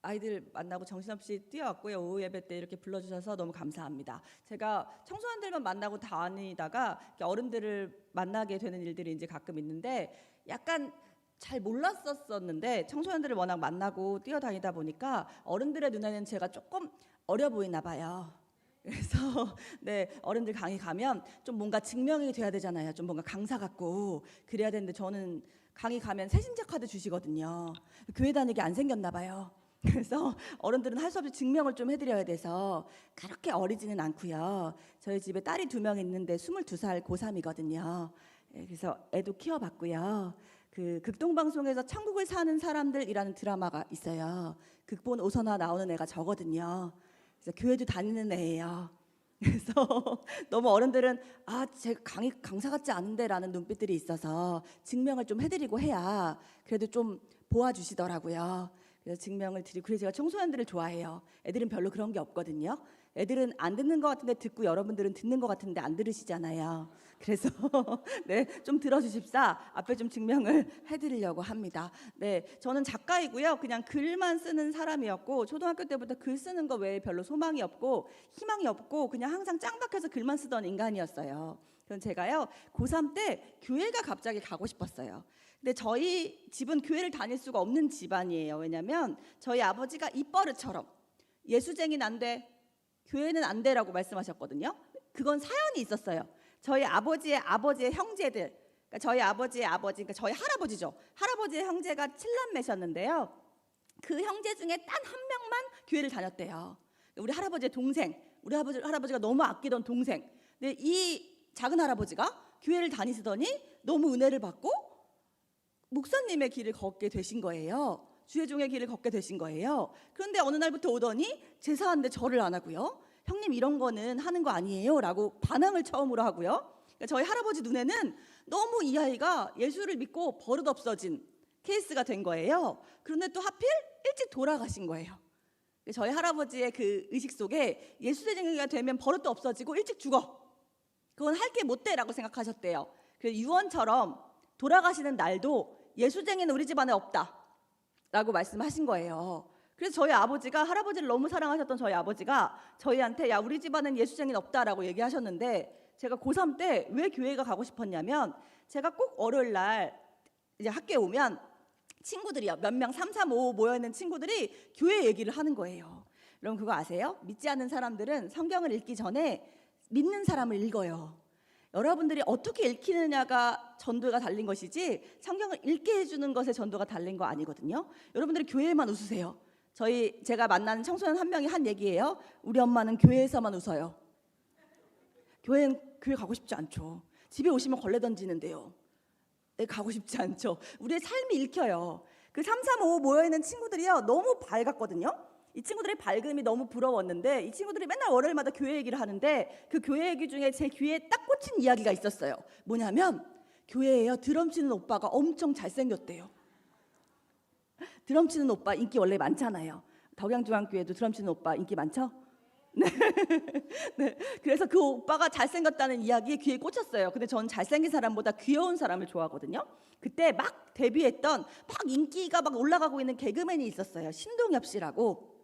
아이들 만나고 정신없이 뛰어왔고요. 오후 예배 때 이렇게 불러주셔서 너무 감사합니다. 제가 청소년들만 만나고 다니다가 이렇게 어른들을 만나게 되는 일들이 이제 가끔 있는데 약간 잘 몰랐었는데 청소년들을 워낙 만나고 뛰어다니다 보니까 어른들의 눈에는 제가 조금 어려 보이나 봐요. 그래서 네, 어른들 강의 가면 좀 뭔가 증명이 돼야 되잖아요. 좀 뭔가 강사 같고 그래야 되는데 저는 강의 가면 새신자 카드 주시거든요. 교회 다니게 안 생겼나 봐요. 그래서 어른들은 할 수 없이 증명을 좀 해드려야 돼서 그렇게 어리지는 않고요. 저희 집에 딸이 2명 있는데 22살 고3이거든요. 그래서 애도 키워봤고요. 그 극동방송에서 천국을 사는 사람들이라는 드라마가 있어요. 극본 오선화 나오는 애가 저거든요. 그래서 교회도 다니는 애예요. 그래서 너무 어른들은 제가 강사 같지 않은데라는 눈빛들이 있어서 증명을 좀 해드리고 해야 그래도 좀 보아주시더라고요. 그래서 증명을 드리고, 그래서 제가 청소년들을 좋아해요. 애들은 별로 그런 게 없거든요. 애들은 안 듣는 것 같은데 듣고 여러분들은 듣는 것 같은데 안 들으시잖아요. 그래서 네, 좀 들어주십사 앞에 좀 증명을 해드리려고 합니다. 네, 저는 작가이고요. 그냥 글만 쓰는 사람이었고 초등학교 때부터 글 쓰는 거 외에 별로 소망이 없고 희망이 없고 그냥 항상 짱박혀서 글만 쓰던 인간이었어요. 그럼 제가요 고3 때 교회가 갑자기 가고 싶었어요. 근데 저희 집은 교회를 다닐 수가 없는 집안이에요. 왜냐하면 저희 아버지가 입버릇처럼 예수쟁이는 안 돼, 교회는 안 돼라고 말씀하셨거든요. 그건 사연이 있었어요. 저희 아버지의 형제들, 그러니까 저희 아버지의 아버지, 그러니까 저희 할아버지죠. 할아버지의 형제가 7남매셨는데요. 그 형제 중에 단 한 명만 교회를 다녔대요. 우리 할아버지의 동생, 우리 할아버지가 너무 아끼던 동생. 근데 이 작은 할아버지가 교회를 다니시더니 너무 은혜를 받고 목사님의 길을 걷게 되신 거예요. 주의종의 길을 걷게 되신 거예요. 그런데 어느 날부터 오더니 제사하는데 절을 안 하고요. 형님 이런 거는 하는 거 아니에요 라고 반항을 처음으로 하고요. 그러니까 저희 할아버지 눈에는 너무 이 아이가 예수를 믿고 버릇 없어진 케이스가 된 거예요. 그런데 또 하필 일찍 돌아가신 거예요. 저희 할아버지의 그 의식 속에 예수쟁이가 되면 버릇도 없어지고 일찍 죽어. 그건 할 게 못 돼라고 생각하셨대요. 그래서 유언처럼 돌아가시는 날도 예수쟁이는 우리 집안에 없다 라고 말씀하신 거예요. 그래서 저희 아버지가, 할아버지를 너무 사랑하셨던 저희 아버지가 저희한테 야 우리 집안은 예수쟁이는 없다라고 얘기하셨는데, 제가 고3 때 왜 교회가 가고 싶었냐면 제가 꼭 월요일 날 이제 학교에 오면 친구들이요, 몇 명 3, 4, 5 모여있는 친구들이 교회 얘기를 하는 거예요. 여러분 그거 아세요? 믿지 않는 사람들은 성경을 읽기 전에 믿는 사람을 읽어요. 여러분들이 어떻게 읽히느냐가 전도가 달린 것이지 성경을 읽게 해주는 것에 전도가 달린 거 아니거든요. 여러분들이 교회에만 웃으세요. 제가 만나는 청소년 한 명이 한 얘기예요. 우리 엄마는 교회에서만 웃어요. 교회 가고 싶지 않죠. 집에 오시면 걸레 던지는데요. 가고 싶지 않죠. 우리의 삶이 읽혀요. 그 3, 3, 5 모여있는 친구들이요 너무 밝았거든요. 이 친구들의 밝음이 너무 부러웠는데 이 친구들이 맨날 월요일마다 교회 얘기를 하는데 그 교회 얘기 중에 제 귀에 딱 꽂힌 이야기가 있었어요. 뭐냐면 교회에요 드럼 치는 오빠가 엄청 잘생겼대요. 드럼 치는 오빠 인기 원래 많잖아요. 덕양중앙교회도 드럼 치는 오빠 인기 많죠? 네. 네. 그래서 그 오빠가 잘생겼다는 이야기에 귀에 꽂혔어요. 근데 저는 잘생긴 사람보다 귀여운 사람을 좋아하거든요. 그때 막 데뷔했던 막 인기가 막 올라가고 있는 개그맨이 있었어요. 신동엽 씨라고.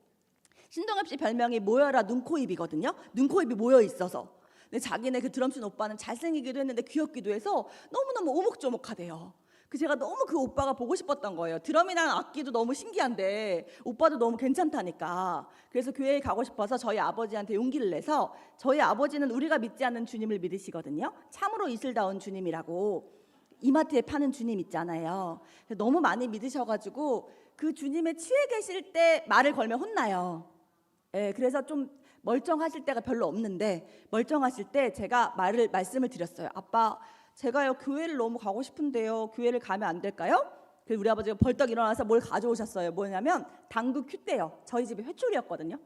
신동엽 씨 별명이 모여라 눈코입이거든요. 눈코입이 모여 있어서. 근데 자기네 그 드럼 치는 오빠는 잘생기기도 했는데 귀엽기도 해서 너무너무 오목조목하대요. 제가 너무 그 오빠가 보고 싶었던 거예요. 드럼이랑 악기도 너무 신기한데 오빠도 너무 괜찮다니까. 그래서 교회에 가고 싶어서 저희 아버지한테 용기를 내서, 저희 아버지는 우리가 믿지 않는 주님을 믿으시거든요. 참으로 이슬다운 주님이라고 이마트에 파는 주님 있잖아요. 너무 많이 믿으셔가지고 그 주님에 취해 계실 때 말을 걸면 혼나요. 그래서 좀 멀쩡하실 때가 별로 없는데 멀쩡하실 때 제가 말씀을 드렸어요. 아빠, 제가요 교회를 너무 가고 싶은데요, 교회를 가면 안 될까요? 그래서 우리 아버지가 벌떡 일어나서 뭘 가져오셨어요. 뭐냐면 당구 큐대요. 저희 집이 회초리였거든요.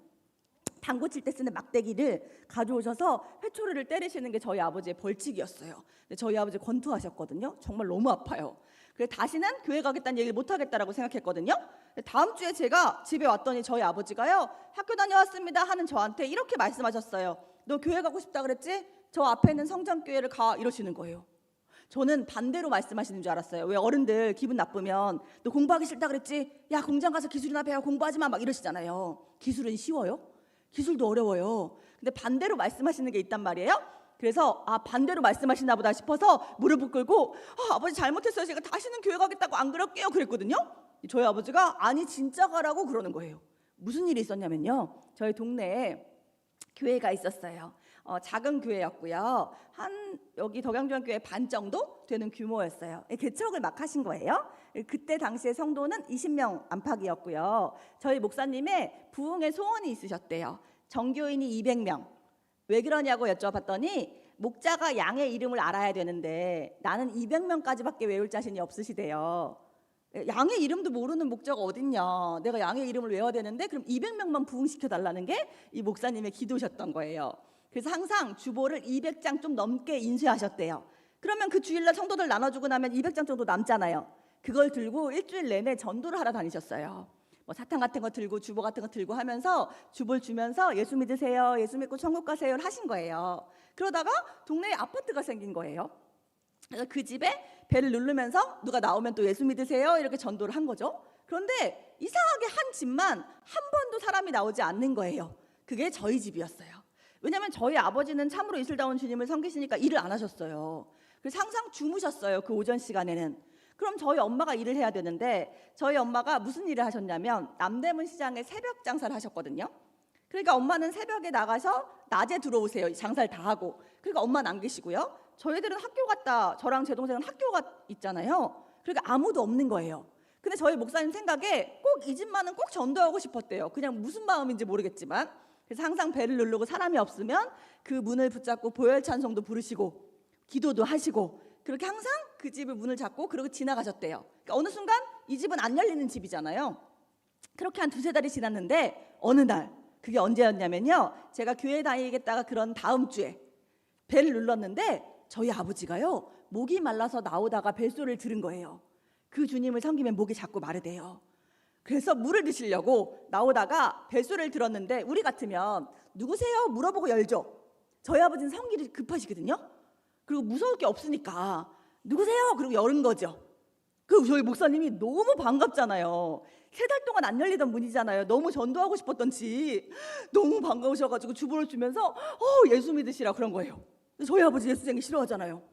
당구 칠 때 쓰는 막대기를 가져오셔서 회초리를 때리시는 게 저희 아버지의 벌칙이었어요. 근데 저희 아버지 권투하셨거든요. 정말 너무 아파요. 그래서 다시는 교회 가겠다는 얘기를 못 하겠다라고 생각했거든요. 다음 주에 제가 집에 왔더니 저희 아버지가요 학교 다녀왔습니다 하는 저한테 이렇게 말씀하셨어요. 너 교회 가고 싶다 그랬지? 저 앞에 있는 성장교회를 가, 이러시는 거예요. 저는 반대로 말씀하시는 줄 알았어요. 왜 어른들 기분 나쁘면 너 공부하기 싫다 그랬지? 야 공장 가서 기술이나 배워 공부하지 마 막 이러시잖아요. 기술은 쉬워요? 기술도 어려워요. 근데 반대로 말씀하시는 게 있단 말이에요. 그래서 반대로 말씀하시나 보다 싶어서 무릎을 꿇고 아버지 잘못했어요. 제가 다시는 교회 가겠다고 안 그럴게요 그랬거든요. 저희 아버지가 아니 진짜 가라고 그러는 거예요. 무슨 일이 있었냐면요. 저희 동네에 교회가 있었어요. 작은 교회였고요. 여기 덕양중앙교회 반 정도 되는 규모였어요. 개척을 막 하신 거예요. 그때 당시에 성도는 20명 안팎이었고요. 저희 목사님의 부흥의 소원이 있으셨대요. 정교인이 200명. 왜 그러냐고 여쭤봤더니 목자가 양의 이름을 알아야 되는데 나는 200명까지밖에 외울 자신이 없으시대요. 양의 이름도 모르는 목자가 어딨냐. 내가 양의 이름을 외워야 되는데 그럼 200명만 부흥시켜 달라는 게 이 목사님의 기도셨던 거예요. 그래서 항상 주보를 200장 좀 넘게 인쇄하셨대요. 그러면 그 주일날 성도들 나눠주고 나면 200장 정도 남잖아요. 그걸 들고 일주일 내내 전도를 하러 다니셨어요. 뭐 사탕 같은 거 들고 주보 같은 거 들고 하면서 주보를 주면서 예수 믿으세요, 예수 믿고 천국 가세요를 하신 거예요. 그러다가 동네에 아파트가 생긴 거예요. 그래서 그 집에 벨을 누르면서 누가 나오면 또 예수 믿으세요 이렇게 전도를 한 거죠. 그런데 이상하게 한 집만 한 번도 사람이 나오지 않는 거예요. 그게 저희 집이었어요. 왜냐하면 저희 아버지는 참으로 이슬다운 주님을 섬기시니까 일을 안 하셨어요. 그래서 항상 주무셨어요. 그 오전 시간에는. 그럼 저희 엄마가 일을 해야 되는데 저희 엄마가 무슨 일을 하셨냐면 남대문 시장에 새벽 장사를 하셨거든요. 그러니까 엄마는 새벽에 나가서 낮에 들어오세요. 장사를 다 하고. 그러니까 엄마는 안 계시고요. 저희들은 학교 갔다, 저랑 제 동생은 학교가 있잖아요. 그러니까 아무도 없는 거예요. 근데 저희 목사님 생각에 꼭 이 집만은 꼭 전도하고 싶었대요. 그냥 무슨 마음인지 모르겠지만. 그래서 항상 벨을 누르고 사람이 없으면 그 문을 붙잡고 보혈 찬송도 부르시고 기도도 하시고 그렇게 항상 그 집을 문을 잡고 그러고 지나가셨대요. 그러니까 어느 순간 이 집은 안 열리는 집이잖아요. 그렇게 한 두세 달이 지났는데 어느 날 그게 언제였냐면요. 제가 교회 다니겠다가 그런 다음 주에 벨을 눌렀는데 저희 아버지가요. 목이 말라서 나오다가 벨소리를 들은 거예요. 그 주님을 섬기면 목이 자꾸 마르대요. 그래서 물을 드시려고 나오다가 벨소리를 들었는데 우리 같으면 누구세요? 물어보고 열죠. 저희 아버지는 성질이 급하시거든요. 그리고 무서울 게 없으니까 누구세요? 그리고 열은 거죠. 그리고 저희 목사님이 너무 반갑잖아요. 3달 동안 안 열리던 문이잖아요. 너무 전도하고 싶었던지 너무 반가우셔가지고 주보를 주면서 예수 믿으시라 그런 거예요. 저희 아버지 예수쟁이 싫어하잖아요.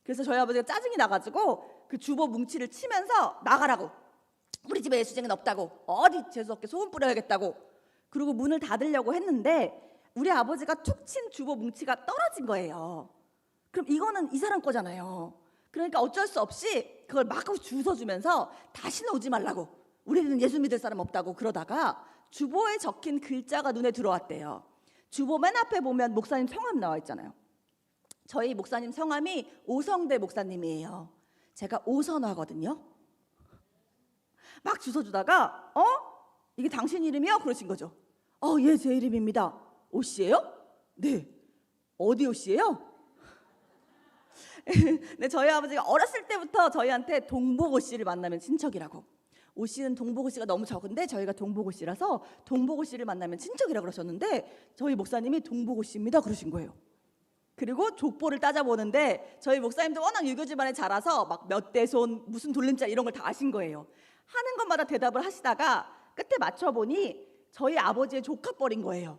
그래서 저희 아버지가 짜증이 나가지고 그 주보 뭉치를 치면서 나가라고. 우리 집에 예수쟁이는 없다고. 어디 재수없게 소금 뿌려야겠다고. 그리고 문을 닫으려고 했는데 우리 아버지가 툭 친 주보 뭉치가 떨어진 거예요. 그럼 이거는 이 사람 거잖아요. 그러니까 어쩔 수 없이 그걸 막 주워주면서 다시는 오지 말라고. 우리는 예수 믿을 사람 없다고 그러다가 주보에 적힌 글자가 눈에 들어왔대요. 주보 맨 앞에 보면 목사님 성함 나와 있잖아요. 저희 목사님 성함이 오성대 목사님이에요. 제가 오선화거든요. 막 주워주다가 이게 당신 이름이요? 그러신 거죠. 예, 제 이름입니다. 오 씨예요? 네. 어디 오 씨예요? 네, 저희 아버지가 어렸을 때부터 저희한테 동복오 씨를 만나면 친척이라고. 오 씨는 동복오 씨가 너무 적은데 저희가 동복오 씨라서 동복오 씨를 만나면 친척이라고 그러셨는데 저희 목사님이 동복오 씨입니다 그러신 거예요. 그리고 족보를 따져보는데 저희 목사님도 워낙 유교 집안에 자라서 막 몇 대 손 무슨 돌림자 이런 걸 다 아신 거예요. 하는 것마다 대답을 하시다가 끝에 맞춰보니 저희 아버지의 조카뻘인 거예요.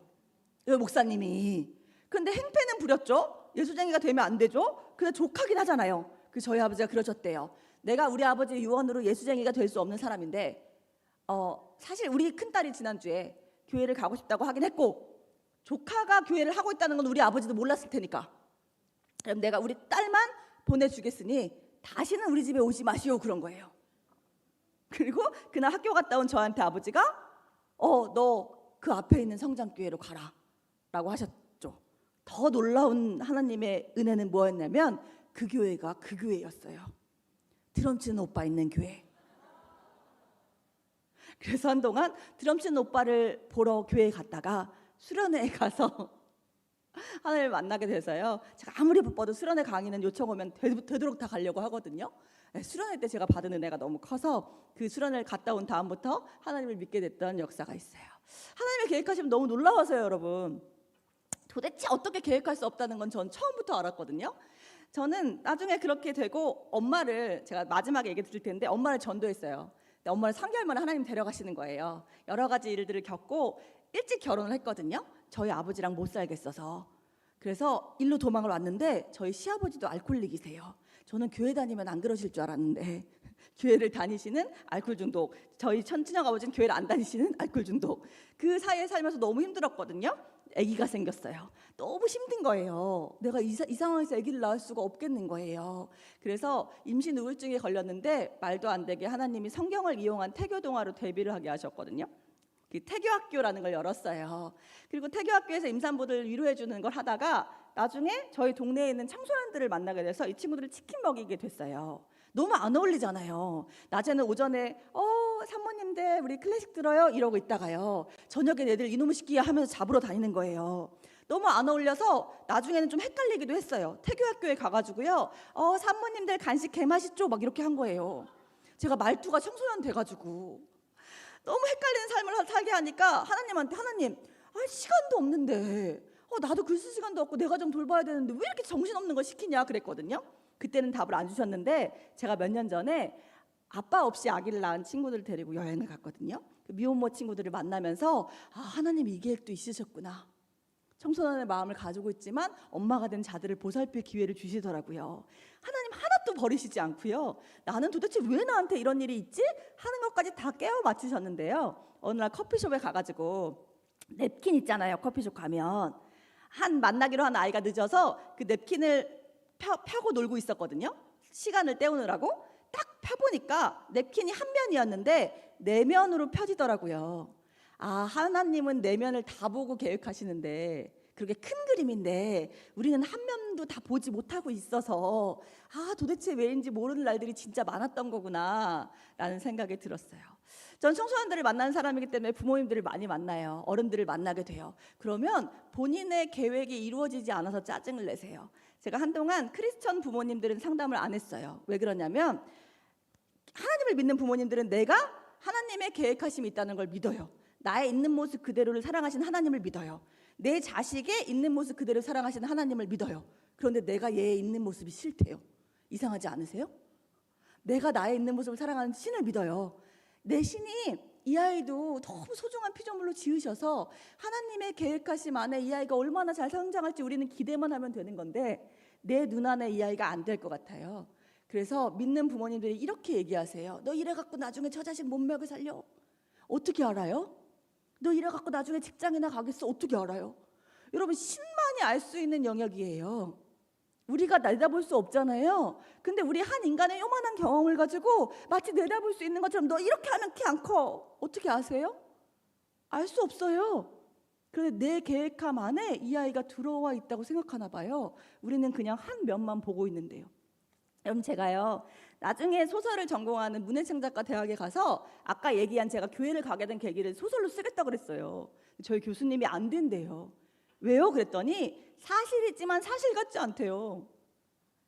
목사님이. 근데 행패는 부렸죠. 예수쟁이가 되면 안 되죠. 근데 조카긴 하잖아요. 그 저희 아버지가 그러셨대요. 내가 우리 아버지의 유언으로 예수쟁이가 될 수 없는 사람인데 사실 우리 큰딸이 지난주에 교회를 가고 싶다고 하긴 했고 조카가 교회를 하고 있다는 건 우리 아버지도 몰랐을 테니까 그럼 내가 우리 딸만 보내주겠으니 다시는 우리 집에 오지 마시오 그런 거예요. 그리고 그날 학교 갔다 온 저한테 아버지가 너 그 앞에 있는 성장교회로 가라 라고 하셨죠. 더 놀라운 하나님의 은혜는 뭐였냐면 그 교회가 그 교회였어요. 드럼 치는 오빠 있는 교회. 그래서 한동안 드럼 치는 오빠를 보러 교회에 갔다가 수련회에 가서 하나님을 만나게 돼서요. 제가 아무리 바빠도 수련회 강의는 요청 오면 되도록 다 가려고 하거든요. 수련회 때 제가 받은 은혜가 너무 커서 그 수련회를 갔다 온 다음부터 하나님을 믿게 됐던 역사가 있어요. 하나님의 계획하시면 너무 놀라워서요, 여러분. 도대체 어떻게 계획할 수 없다는 건 전 처음부터 알았거든요. 저는 나중에 그렇게 되고 엄마를 제가 마지막에 얘기 드릴 텐데 엄마를 전도했어요. 근데 엄마를 3개월 만에 하나님 데려가시는 거예요. 여러 가지 일들을 겪고 일찍 결혼을 했거든요. 저희 아버지랑 못 살겠어서. 그래서 일로 도망을 왔는데 저희 시아버지도 알코올릭이세요. 저는 교회 다니면 안 그러실 줄 알았는데 교회를 다니시는 알코올 중독, 저희 친정 아버지는 교회를 안 다니시는 알코올 중독. 그 사이에 살면서 너무 힘들었거든요. 아기가 생겼어요. 너무 힘든 거예요. 내가 이 상황에서 아기를 낳을 수가 없겠는 거예요. 그래서 임신 우울증에 걸렸는데 말도 안 되게 하나님이 성경을 이용한 태교 동화로 데뷔를 하게 하셨거든요. 그 태교학교라는 걸 열었어요. 그리고 태교학교에서 임산부들 위로해 주는 걸 하다가 나중에 저희 동네에 있는 청소년들을 만나게 돼서 이 친구들을 치킨 먹이게 됐어요. 너무 안 어울리잖아요. 낮에는 오전에 산모님들 우리 클래식 들어요 이러고 있다가요, 저녁에 애들 이놈의 시끼야 하면서 잡으러 다니는 거예요. 너무 안 어울려서 나중에는 좀 헷갈리기도 했어요. 태교학교에 가가지고요, 산모님들 간식 개맛있죠 막 이렇게 한 거예요. 제가 말투가 청소년 돼가지고 너무 헷갈리는 삶을 살게 하니까 하나님한테, 하나님 시간도 없는데 나도 글 쓸 시간도 없고 내가 좀 돌봐야 되는데 왜 이렇게 정신없는 걸 시키냐 그랬거든요. 그때는 답을 안 주셨는데 제가 몇 년 전에 아빠 없이 아기를 낳은 친구들을 데리고 여행을 갔거든요. 그 미혼모 친구들을 만나면서 하나님이 이 계획도 있으셨구나. 청소년의 마음을 가지고 있지만 엄마가 된 자들을 보살필 기회를 주시더라고요. 하나님 하나도 버리시지 않고요. 나는 도대체 왜 나한테 이런 일이 있지? 하는 것까지 다 깨워 맞추셨는데요. 어느 날 커피숍에 가가지고 냅킨 있잖아요. 커피숍 가면 만나기로 한 아이가 늦어서 그 냅킨을 펴고 놀고 있었거든요. 시간을 때우느라고. 딱 펴보니까 냅킨이 한 면이었는데 네 면으로 펴지더라고요. 하나님은 네 면을 다 보고 계획하시는데, 그렇게 큰 그림인데 우리는 한 면도 다 보지 못하고 있어서 도대체 왜인지 모르는 날들이 진짜 많았던 거구나 라는 생각이 들었어요. 전 청소년들을 만나는 사람이기 때문에 부모님들을 많이 만나요. 어른들을 만나게 돼요. 그러면 본인의 계획이 이루어지지 않아서 짜증을 내세요. 제가 한동안 크리스천 부모님들은 상담을 안 했어요. 왜 그러냐면 하나님을 믿는 부모님들은 내가 하나님의 계획하심이 있다는 걸 믿어요. 나의 있는 모습 그대로를 사랑하신 하나님을 믿어요. 내 자식의 있는 모습 그대로 사랑하시는 하나님을 믿어요. 그런데 내가 얘의 있는 모습이 싫대요. 이상하지 않으세요? 내가 나의 있는 모습을 사랑하는 신을 믿어요. 내 신이 이 아이도 너무 소중한 피조물로 지으셔서 하나님의 계획하심 안에 이 아이가 얼마나 잘 성장할지 우리는 기대만 하면 되는 건데 내 눈 안에 이 아이가 안 될 것 같아요. 그래서 믿는 부모님들이 이렇게 얘기하세요. 너 이래갖고 나중에 저 자식 못 먹여 살려? 어떻게 알아요? 너 이래갖고 나중에 직장이나 가겠어? 어떻게 알아요? 여러분, 신만이 알 수 있는 영역이에요. 우리가 내다볼 수 없잖아요. 근데 우리 한 인간의 요만한 경험을 가지고 마치 내다볼 수 있는 것처럼 너 이렇게 하면 키 안 커. 어떻게 아세요? 알 수 없어요. 그런데 내 계획함 안에 이 아이가 들어와 있다고 생각하나 봐요. 우리는 그냥 한 면만 보고 있는데요. 여러분, 제가요 나중에 소설을 전공하는 문해창작가 대학에 가서 아까 얘기한 제가 교회를 가게 된 계기를 소설로 쓰겠다고 그랬어요. 저희 교수님이 안 된대요. 왜요? 그랬더니 사실이지만 사실 같지 않대요.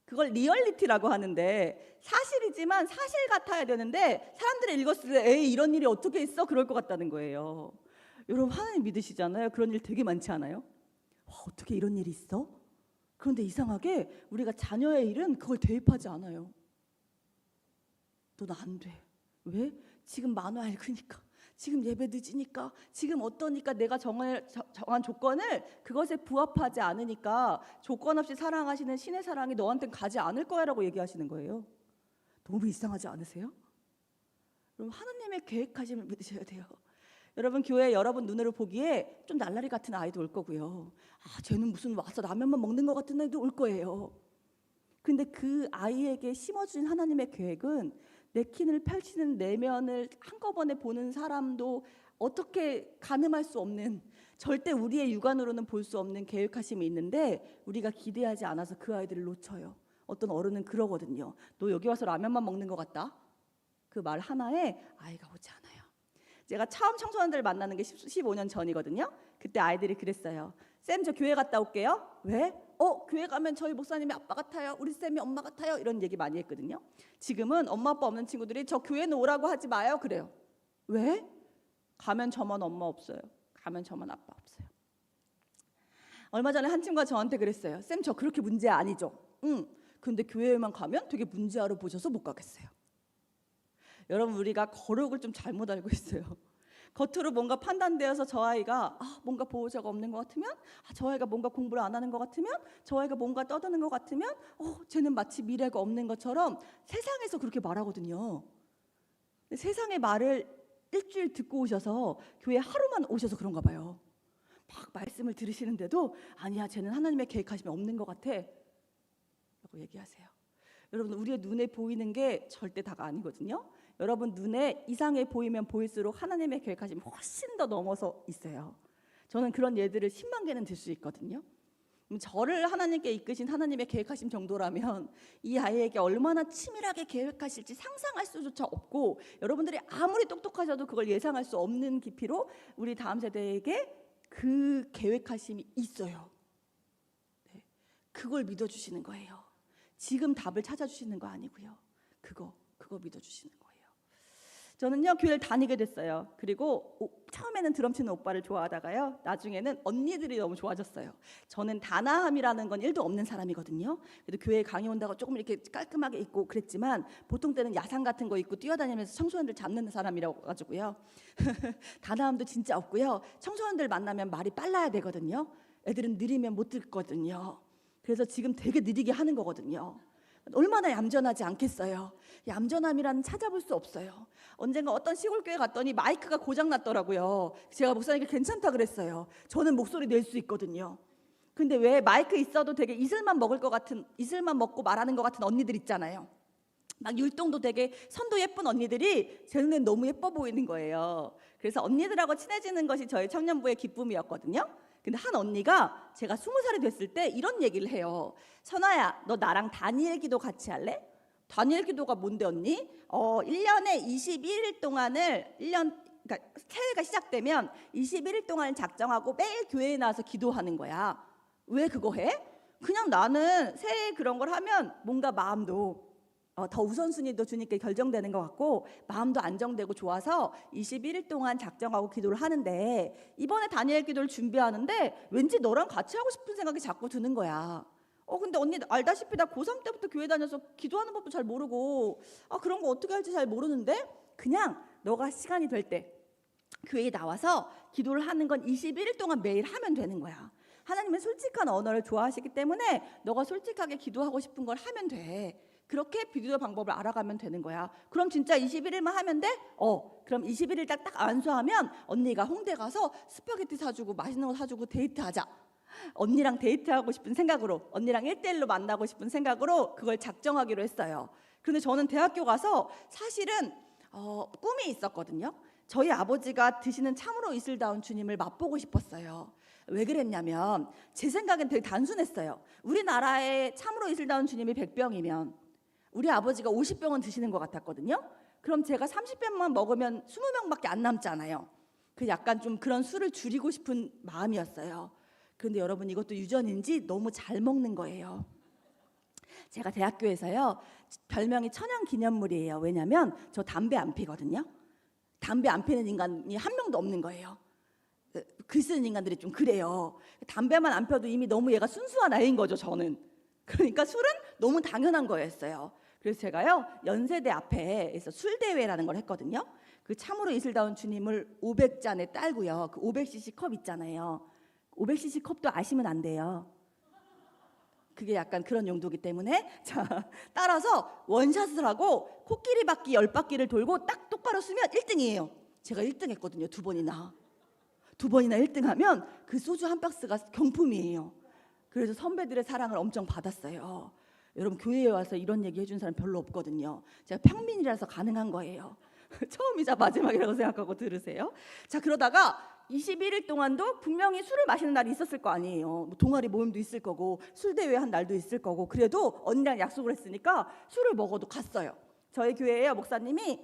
그걸 리얼리티라고 하는데 사실이지만 사실 같아야 되는데 사람들이 읽었을 때 에이 이런 일이 어떻게 있어? 그럴 것 같다는 거예요. 여러분, 하나님 믿으시잖아요. 그런 일 되게 많지 않아요? 어떻게 이런 일이 있어? 그런데 이상하게 우리가 자녀의 일은 그걸 대입하지 않아요. 넌 안 돼. 왜? 지금 만화 읽으니까, 지금 예배 늦으니까, 지금 어떠니까, 내가 정한 조건을 그것에 부합하지 않으니까 조건 없이 사랑하시는 신의 사랑이 너한테는 가지 않을 거야 라고 얘기하시는 거예요. 너무 이상하지 않으세요? 여러분, 하나님의 계획하심을 믿으셔야 돼요. 여러분, 교회 여러분 눈으로 보기에 좀 날라리 같은 아이도 올 거고요. 쟤는 무슨 와서 라면만 먹는 것 같은 애도 올 거예요. 근데 그 아이에게 심어준 하나님의 계획은 냅킨을 펼치는 내면을 한꺼번에 보는 사람도 어떻게 가늠할 수 없는, 절대 우리의 육안으로는 볼 수 없는 계획하심이 있는데 우리가 기대하지 않아서 그 아이들을 놓쳐요. 어떤 어른은 그러거든요. 너 여기 와서 라면만 먹는 것 같다? 그 말 하나에 아이가 오지 않아요. 제가 처음 청소년들을 만나는 게 15년 전이거든요. 그때 아이들이 그랬어요. 쌤, 저 교회 갔다 올게요. 왜? 교회 가면 저희 목사님이 아빠 같아요. 우리 쌤이 엄마 같아요. 이런 얘기 많이 했거든요. 지금은 엄마 아빠 없는 친구들이 저 교회는 오라고 하지 마요 그래요. 왜? 가면 저만 엄마 없어요. 가면 저만 아빠 없어요. 얼마 전에 한 친구가 저한테 그랬어요. 쌤, 저 그렇게 문제 아니죠? 응. 근데 교회에만 가면 되게 문제아로 보셔서 못 가겠어요. 여러분, 우리가 거룩을 좀 잘못 알고 있어요. 겉으로 뭔가 판단되어서 저 아이가 뭔가 보호자가 없는 것 같으면, 저 아이가 뭔가 공부를 안 하는 것 같으면, 저 아이가 뭔가 떠드는 것 같으면 쟤는 마치 미래가 없는 것처럼 세상에서 그렇게 말하거든요. 세상의 말을 일주일 듣고 오셔서 교회 하루만 오셔서 그런가 봐요. 막 말씀을 들으시는데도 아니야, 쟤는 하나님의 계획하심이 없는 것 같아 라고 얘기하세요. 여러분, 우리의 눈에 보이는 게 절대 다가 아니거든요. 여러분 눈에 이상해 보이면 보일수록 하나님의 계획하심이 훨씬 더 넘어서 있어요. 저는 그런 예들을 10만 개는 들 수 있거든요. 저를 하나님께 이끄신 하나님의 계획하심 정도라면 이 아이에게 얼마나 치밀하게 계획하실지 상상할 수조차 없고, 여러분들이 아무리 똑똑하셔도 그걸 예상할 수 없는 깊이로 우리 다음 세대에게 그 계획하심이 있어요. 네. 그걸 믿어주시는 거예요. 지금 답을 찾아주시는 거 아니고요. 그거 믿어주시는 거예요. 저는요, 교회를 다니게 됐어요. 그리고 처음에는 드럼 치는 오빠를 좋아하다가요, 나중에는 언니들이 너무 좋아졌어요. 저는 단아함이라는 건 1도 없는 사람이거든요. 그래도 교회에 강의 온다고 조금 이렇게 깔끔하게 입고 그랬지만, 보통 때는 야상 같은 거 입고 뛰어다니면서 청소년들 잡는 사람이라고 가지고요. 단아함도 진짜 없고요. 청소년들 만나면 말이 빨라야 되거든요. 애들은 느리면 못 듣거든요. 그래서 지금 되게 느리게 하는 거거든요. 얼마나 얌전하지 않겠어요. 얌전함이라는 찾아볼 수 없어요. 언젠가 어떤 시골교회 갔더니 마이크가 고장났더라고요. 제가 목사님께 괜찮다 그랬어요. 저는 목소리 낼 수 있거든요. 근데 왜 마이크 있어도 되게 이슬만 먹고 말하는 것 같은 언니들 있잖아요. 막 율동도 되게 선도 예쁜 언니들이 제 눈엔 너무 예뻐 보이는 거예요. 그래서 언니들하고 친해지는 것이 저희 청년부의 기쁨이었거든요. 근데 한 언니가 제가 20살이 됐을 때 이런 얘기를 해요. 선아야, 너 나랑 다니엘 기도 같이 할래? 다니엘 기도가 뭔데 언니? 1년에 21일 동안을 그러니까 새해가 시작되면 21일 동안을 작정하고 매일 교회에 나와서 기도하는 거야. 왜 그거 해? 그냥 나는 새해 그런 걸 하면 뭔가 마음도 더 우선순위도 주님께 결정되는 것 같고 마음도 안정되고 좋아서 21일 동안 작정하고 기도를 하는데, 이번에 다니엘 기도를 준비하는데 왠지 너랑 같이 하고 싶은 생각이 자꾸 드는 거야. 근데 언니 알다시피 나 고3 때부터 교회 다녀서 기도하는 법도 잘 모르고 그런 거 어떻게 할지 잘 모르는데, 그냥 너가 시간이 될 때 교회에 나와서 기도를 하는 건 21일 동안 매일 하면 되는 거야. 하나님은 솔직한 언어를 좋아하시기 때문에 너가 솔직하게 기도하고 싶은 걸 하면 돼. 그렇게 비교 방법을 알아가면 되는 거야. 그럼 진짜 21일만 하면 돼? 그럼 21일 딱 안수하면 언니가 홍대 가서 스파게티 사주고 맛있는 거 사주고 데이트하자. 언니랑 데이트하고 싶은 생각으로, 언니랑 1대1로 만나고 싶은 생각으로 그걸 작정하기로 했어요. 그런데 저는 대학교 가서 사실은 꿈이 있었거든요. 저희 아버지가 드시는 참으로 이슬다운 주님을 맛보고 싶었어요. 왜 그랬냐면 제 생각엔 되게 단순했어요. 우리나라에 참으로 이슬다운 주님이 100병이면 우리 아버지가 50병은 드시는 것 같았거든요. 그럼 제가 30병만 먹으면 20명밖에 안 남잖아요. 그 약간 좀 그런 술을 줄이고 싶은 마음이었어요. 그런데 여러분, 이것도 유전인지 너무 잘 먹는 거예요. 제가 대학교에서요, 별명이 천연기념물이에요. 왜냐면 저 담배 안 피거든요. 담배 안 피는 인간이 한 명도 없는 거예요. 글 쓰는 인간들이 좀 그래요. 담배만 안 펴도 이미 너무 얘가 순수한 아이인 거죠, 저는. 그러니까 술은 너무 당연한 거였어요. 그래서 제가요, 연세대 앞에서 술대회라는 걸 했거든요. 그 참으로 이슬다운 주님을 500잔에 딸고요. 그 500cc 컵 있잖아요. 500cc 컵도 아시면 안 돼요. 그게 약간 그런 용도이기 때문에 따라서 원샷을 하고 코끼리 바퀴 10바퀴를 돌고 딱 똑바로 쓰면 1등이에요. 제가 1등 했거든요. 2번이나 1등하면 그 소주 한 박스가 경품이에요. 그래서 선배들의 사랑을 엄청 받았어요. 여러분, 교회에 와서 이런 얘기 해준 사람 별로 없거든요. 제가 평민이라서 가능한 거예요. 처음이자 마지막이라고 생각하고 들으세요. 자, 그러다가 21일 동안도 분명히 술을 마시는 날이 있었을 거 아니에요. 동아리 모임도 있을 거고 술대회 한 날도 있을 거고, 그래도 언니랑 약속을 했으니까 술을 먹어도 갔어요. 저희 교회에 목사님이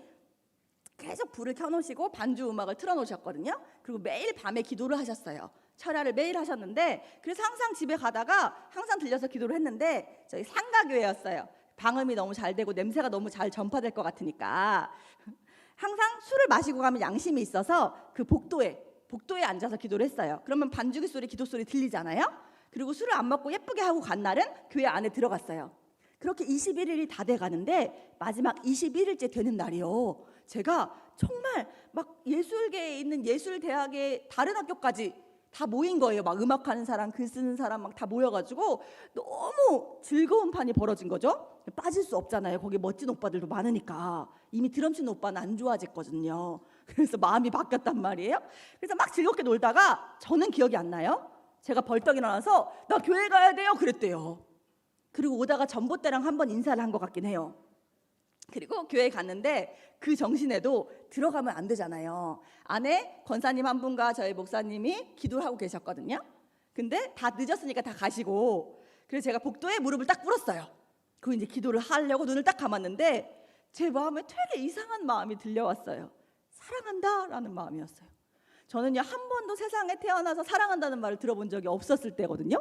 계속 불을 켜놓으시고 반주 음악을 틀어놓으셨거든요. 그리고 매일 밤에 기도를 하셨어요. 철야를 매일 하셨는데, 그래서 항상 집에 가다가 항상 들려서 기도를 했는데, 저희 상가교회였어요. 방음이 너무 잘 되고 냄새가 너무 잘 전파될 것 같으니까 항상 술을 마시고 가면 양심이 있어서 그 복도에 앉아서 기도를 했어요. 그러면 반주기 소리, 기도 소리 들리잖아요. 그리고 술을 안 먹고 예쁘게 하고 간 날은 교회 안에 들어갔어요. 그렇게 21일이 다 돼 가는데 마지막 21일째 되는 날이요. 제가 정말 막 예술계에 있는 예술대학의 다른 학교까지 다 모인 거예요. 막 음악하는 사람, 글 쓰는 사람 막 다 모여가지고 너무 즐거운 판이 벌어진 거죠. 빠질 수 없잖아요. 거기 멋진 오빠들도 많으니까. 이미 드럼 치는 오빠는 안 좋아졌거든요. 그래서 마음이 바뀌었단 말이에요. 그래서 막 즐겁게 놀다가 저는 기억이 안 나요. 제가 벌떡 일어나서 나 교회 가야 돼요 그랬대요. 그리고 오다가 전봇대랑 한번 인사를 한 것 같긴 해요. 그리고 교회에 갔는데 그 정신에도 들어가면 안 되잖아요. 안에 권사님 한 분과 저희 목사님이 기도를 하고 계셨거든요. 근데 다 늦었으니까 다 가시고, 그래서 제가 복도에 무릎을 딱 꿇었어요. 그리고 이제 기도를 하려고 눈을 딱 감았는데 제 마음에 되게 이상한 마음이 들려왔어요. 사랑한다라는 마음이었어요. 저는요 한 번도 세상에 태어나서 사랑한다는 말을 들어본 적이 없었을 때거든요.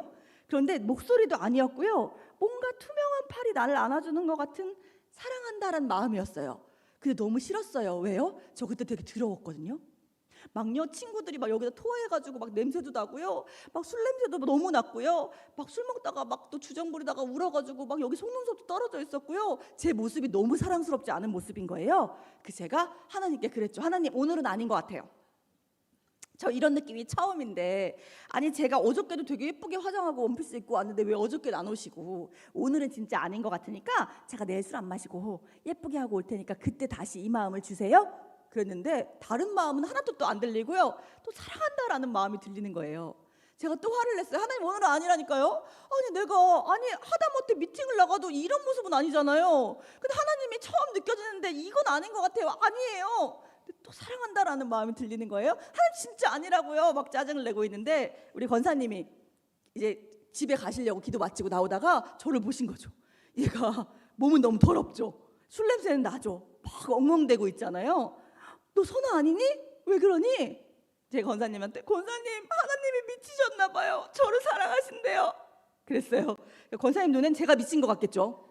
그런데 목소리도 아니었고요. 뭔가 투명한 팔이 나를 안아주는 것 같은 사랑한다라는 마음이었어요. 근데 너무 싫었어요. 왜요? 저 그때 되게 더러웠거든요. 막요 친구들이 막 여기다 토해가지고 막 냄새도 나고요, 막 술 냄새도 너무 났고요, 막 술 먹다가 막 또 주정 부리다가 울어가지고 막 여기 속눈썹도 떨어져 있었고요. 제 모습이 너무 사랑스럽지 않은 모습인 거예요. 그 제가 하나님께 그랬죠. 하나님, 오늘은 아닌 것 같아요. 저 이런 느낌이 처음인데, 아니 제가 어저께도 되게 예쁘게 화장하고 원피스 입고 왔는데 왜 어저께는 안 오시고, 오늘은 진짜 아닌 것 같으니까 제가 내일 술 안 마시고 예쁘게 하고 올 테니까 그때 다시 이 마음을 주세요. 그랬는데 다른 마음은 하나도 또 안 들리고요, 또 사랑한다라는 마음이 들리는 거예요. 제가 또 화를 냈어요. 하나님, 오늘은 아니라니까요. 아니 내가 하다못해 미팅을 나가도 이런 모습은 아니잖아요. 근데 하나님이 처음 느껴지는데 이건 아닌 것 같아요. 아니에요. 또 사랑한다라는 마음이 들리는 거예요. 하나님 진짜 아니라고요. 막 짜증을 내고 있는데 우리 권사님이 이제 집에 가시려고 기도 마치고 나오다가 저를 보신 거죠. 얘가 몸은 너무 더럽죠. 술 냄새는 나죠. 막 엉엉대고 있잖아요. 너 선아 아니니? 왜 그러니? 제 권사님한테, 권사님, 하나님이 미치셨나 봐요. 저를 사랑하신대요. 그랬어요. 권사님 눈엔 제가 미친 것 같겠죠.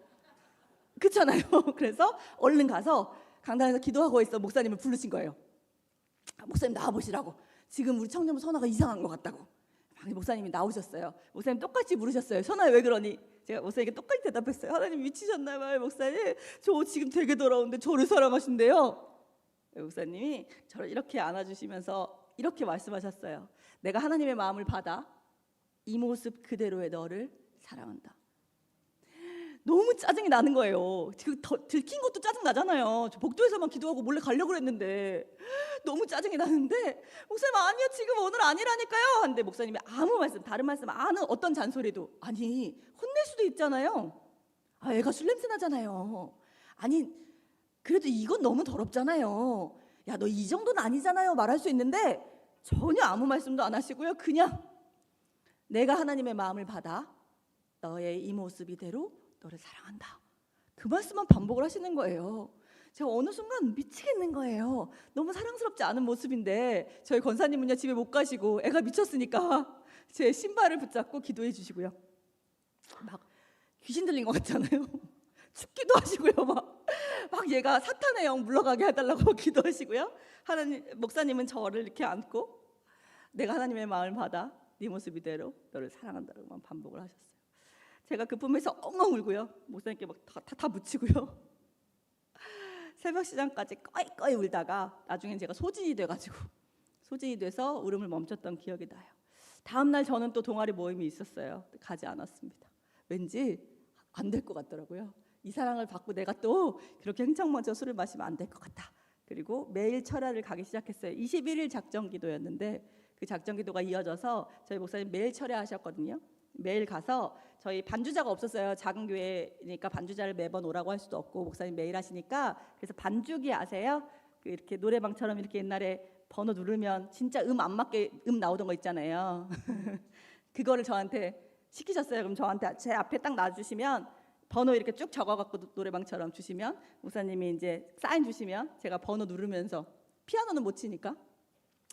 그렇잖아요. 그래서 얼른 가서 강단에서 기도하고 있어 목사님을 부르신 거예요. 목사님 나와보시라고. 지금 우리 청년부 선아가 이상한 것 같다고. 목사님이 나오셨어요. 목사님 똑같이 물으셨어요. 선아야 왜 그러니? 제가 목사님께 똑같이 대답했어요. 하나님 미치셨나 봐요 목사님. 저 지금 되게 더러운데 저를 사랑하신대요. 목사님이 저를 이렇게 안아주시면서 이렇게 말씀하셨어요. 내가 하나님의 마음을 받아 이 모습 그대로의 너를 사랑한다. 너무 짜증이 나는 거예요. 지금 들킨 것도 짜증 나잖아요. 저 복도에서만 기도하고 몰래 가려고 했는데 너무 짜증이 나는데, 목사님 아니요 지금 오늘 아니라니까요. 근데 목사님이 아무 말씀, 다른 말씀 아는 어떤 잔소리도, 아니 혼낼 수도 있잖아요. 애가 술 냄새 나잖아요. 아니 그래도 이건 너무 더럽잖아요. 야 너 이 정도는 아니잖아요 말할 수 있는데 전혀 아무 말씀도 안 하시고요. 그냥 내가 하나님의 마음을 받아 너의 이 모습 이대로 너를 사랑한다. 그 말씀만 반복을 하시는 거예요. 제가 어느 순간 미치겠는 거예요. 너무 사랑스럽지 않은 모습인데 저희 권사님은요 집에 못 가시고 애가 미쳤으니까 제 신발을 붙잡고 기도해 주시고요. 막 귀신 들린 것 같잖아요. 춥기도 하시고요. 막 얘가 사탄의 영 물러가게 해달라고 기도하시고요. 하나님, 목사님은 저를 이렇게 안고 내가 하나님의 마음을 받아 네 모습 이대로 너를 사랑한다고만 반복을 하셨어요. 제가 그 품에서 엉엉 울고요. 목사님께 막 다 묻히고요. 새벽 시장까지 꺼이꺼이 울다가 나중엔 제가 소진이 돼서 울음을 멈췄던 기억이 나요. 다음 날 저는 또 동아리 모임이 있었어요. 가지 않았습니다. 왠지 안 될 것 같더라고요. 이 사랑을 받고 내가 또 그렇게 흥청망청 술을 마시면 안 될 것 같다. 그리고 매일 철야를 가기 시작했어요. 21일 작정 기도였는데 그 작정 기도가 이어져서 저희 목사님 매일 철야하셨거든요. 매일 가서, 저희 반주자가 없었어요. 작은 교회니까 반주자를 매번 오라고 할 수도 없고 목사님 매일 하시니까, 그래서 반주기 아세요? 이렇게 노래방처럼 이렇게 옛날에 번호 누르면 진짜 안 맞게 나오던 거 있잖아요. 그거를 저한테 시키셨어요. 그럼 저한테 제 앞에 딱 놔주시면 번호 이렇게 쭉 적어갖고 노래방처럼 주시면, 목사님이 이제 사인 주시면 제가 번호 누르면서, 피아노는 못 치니까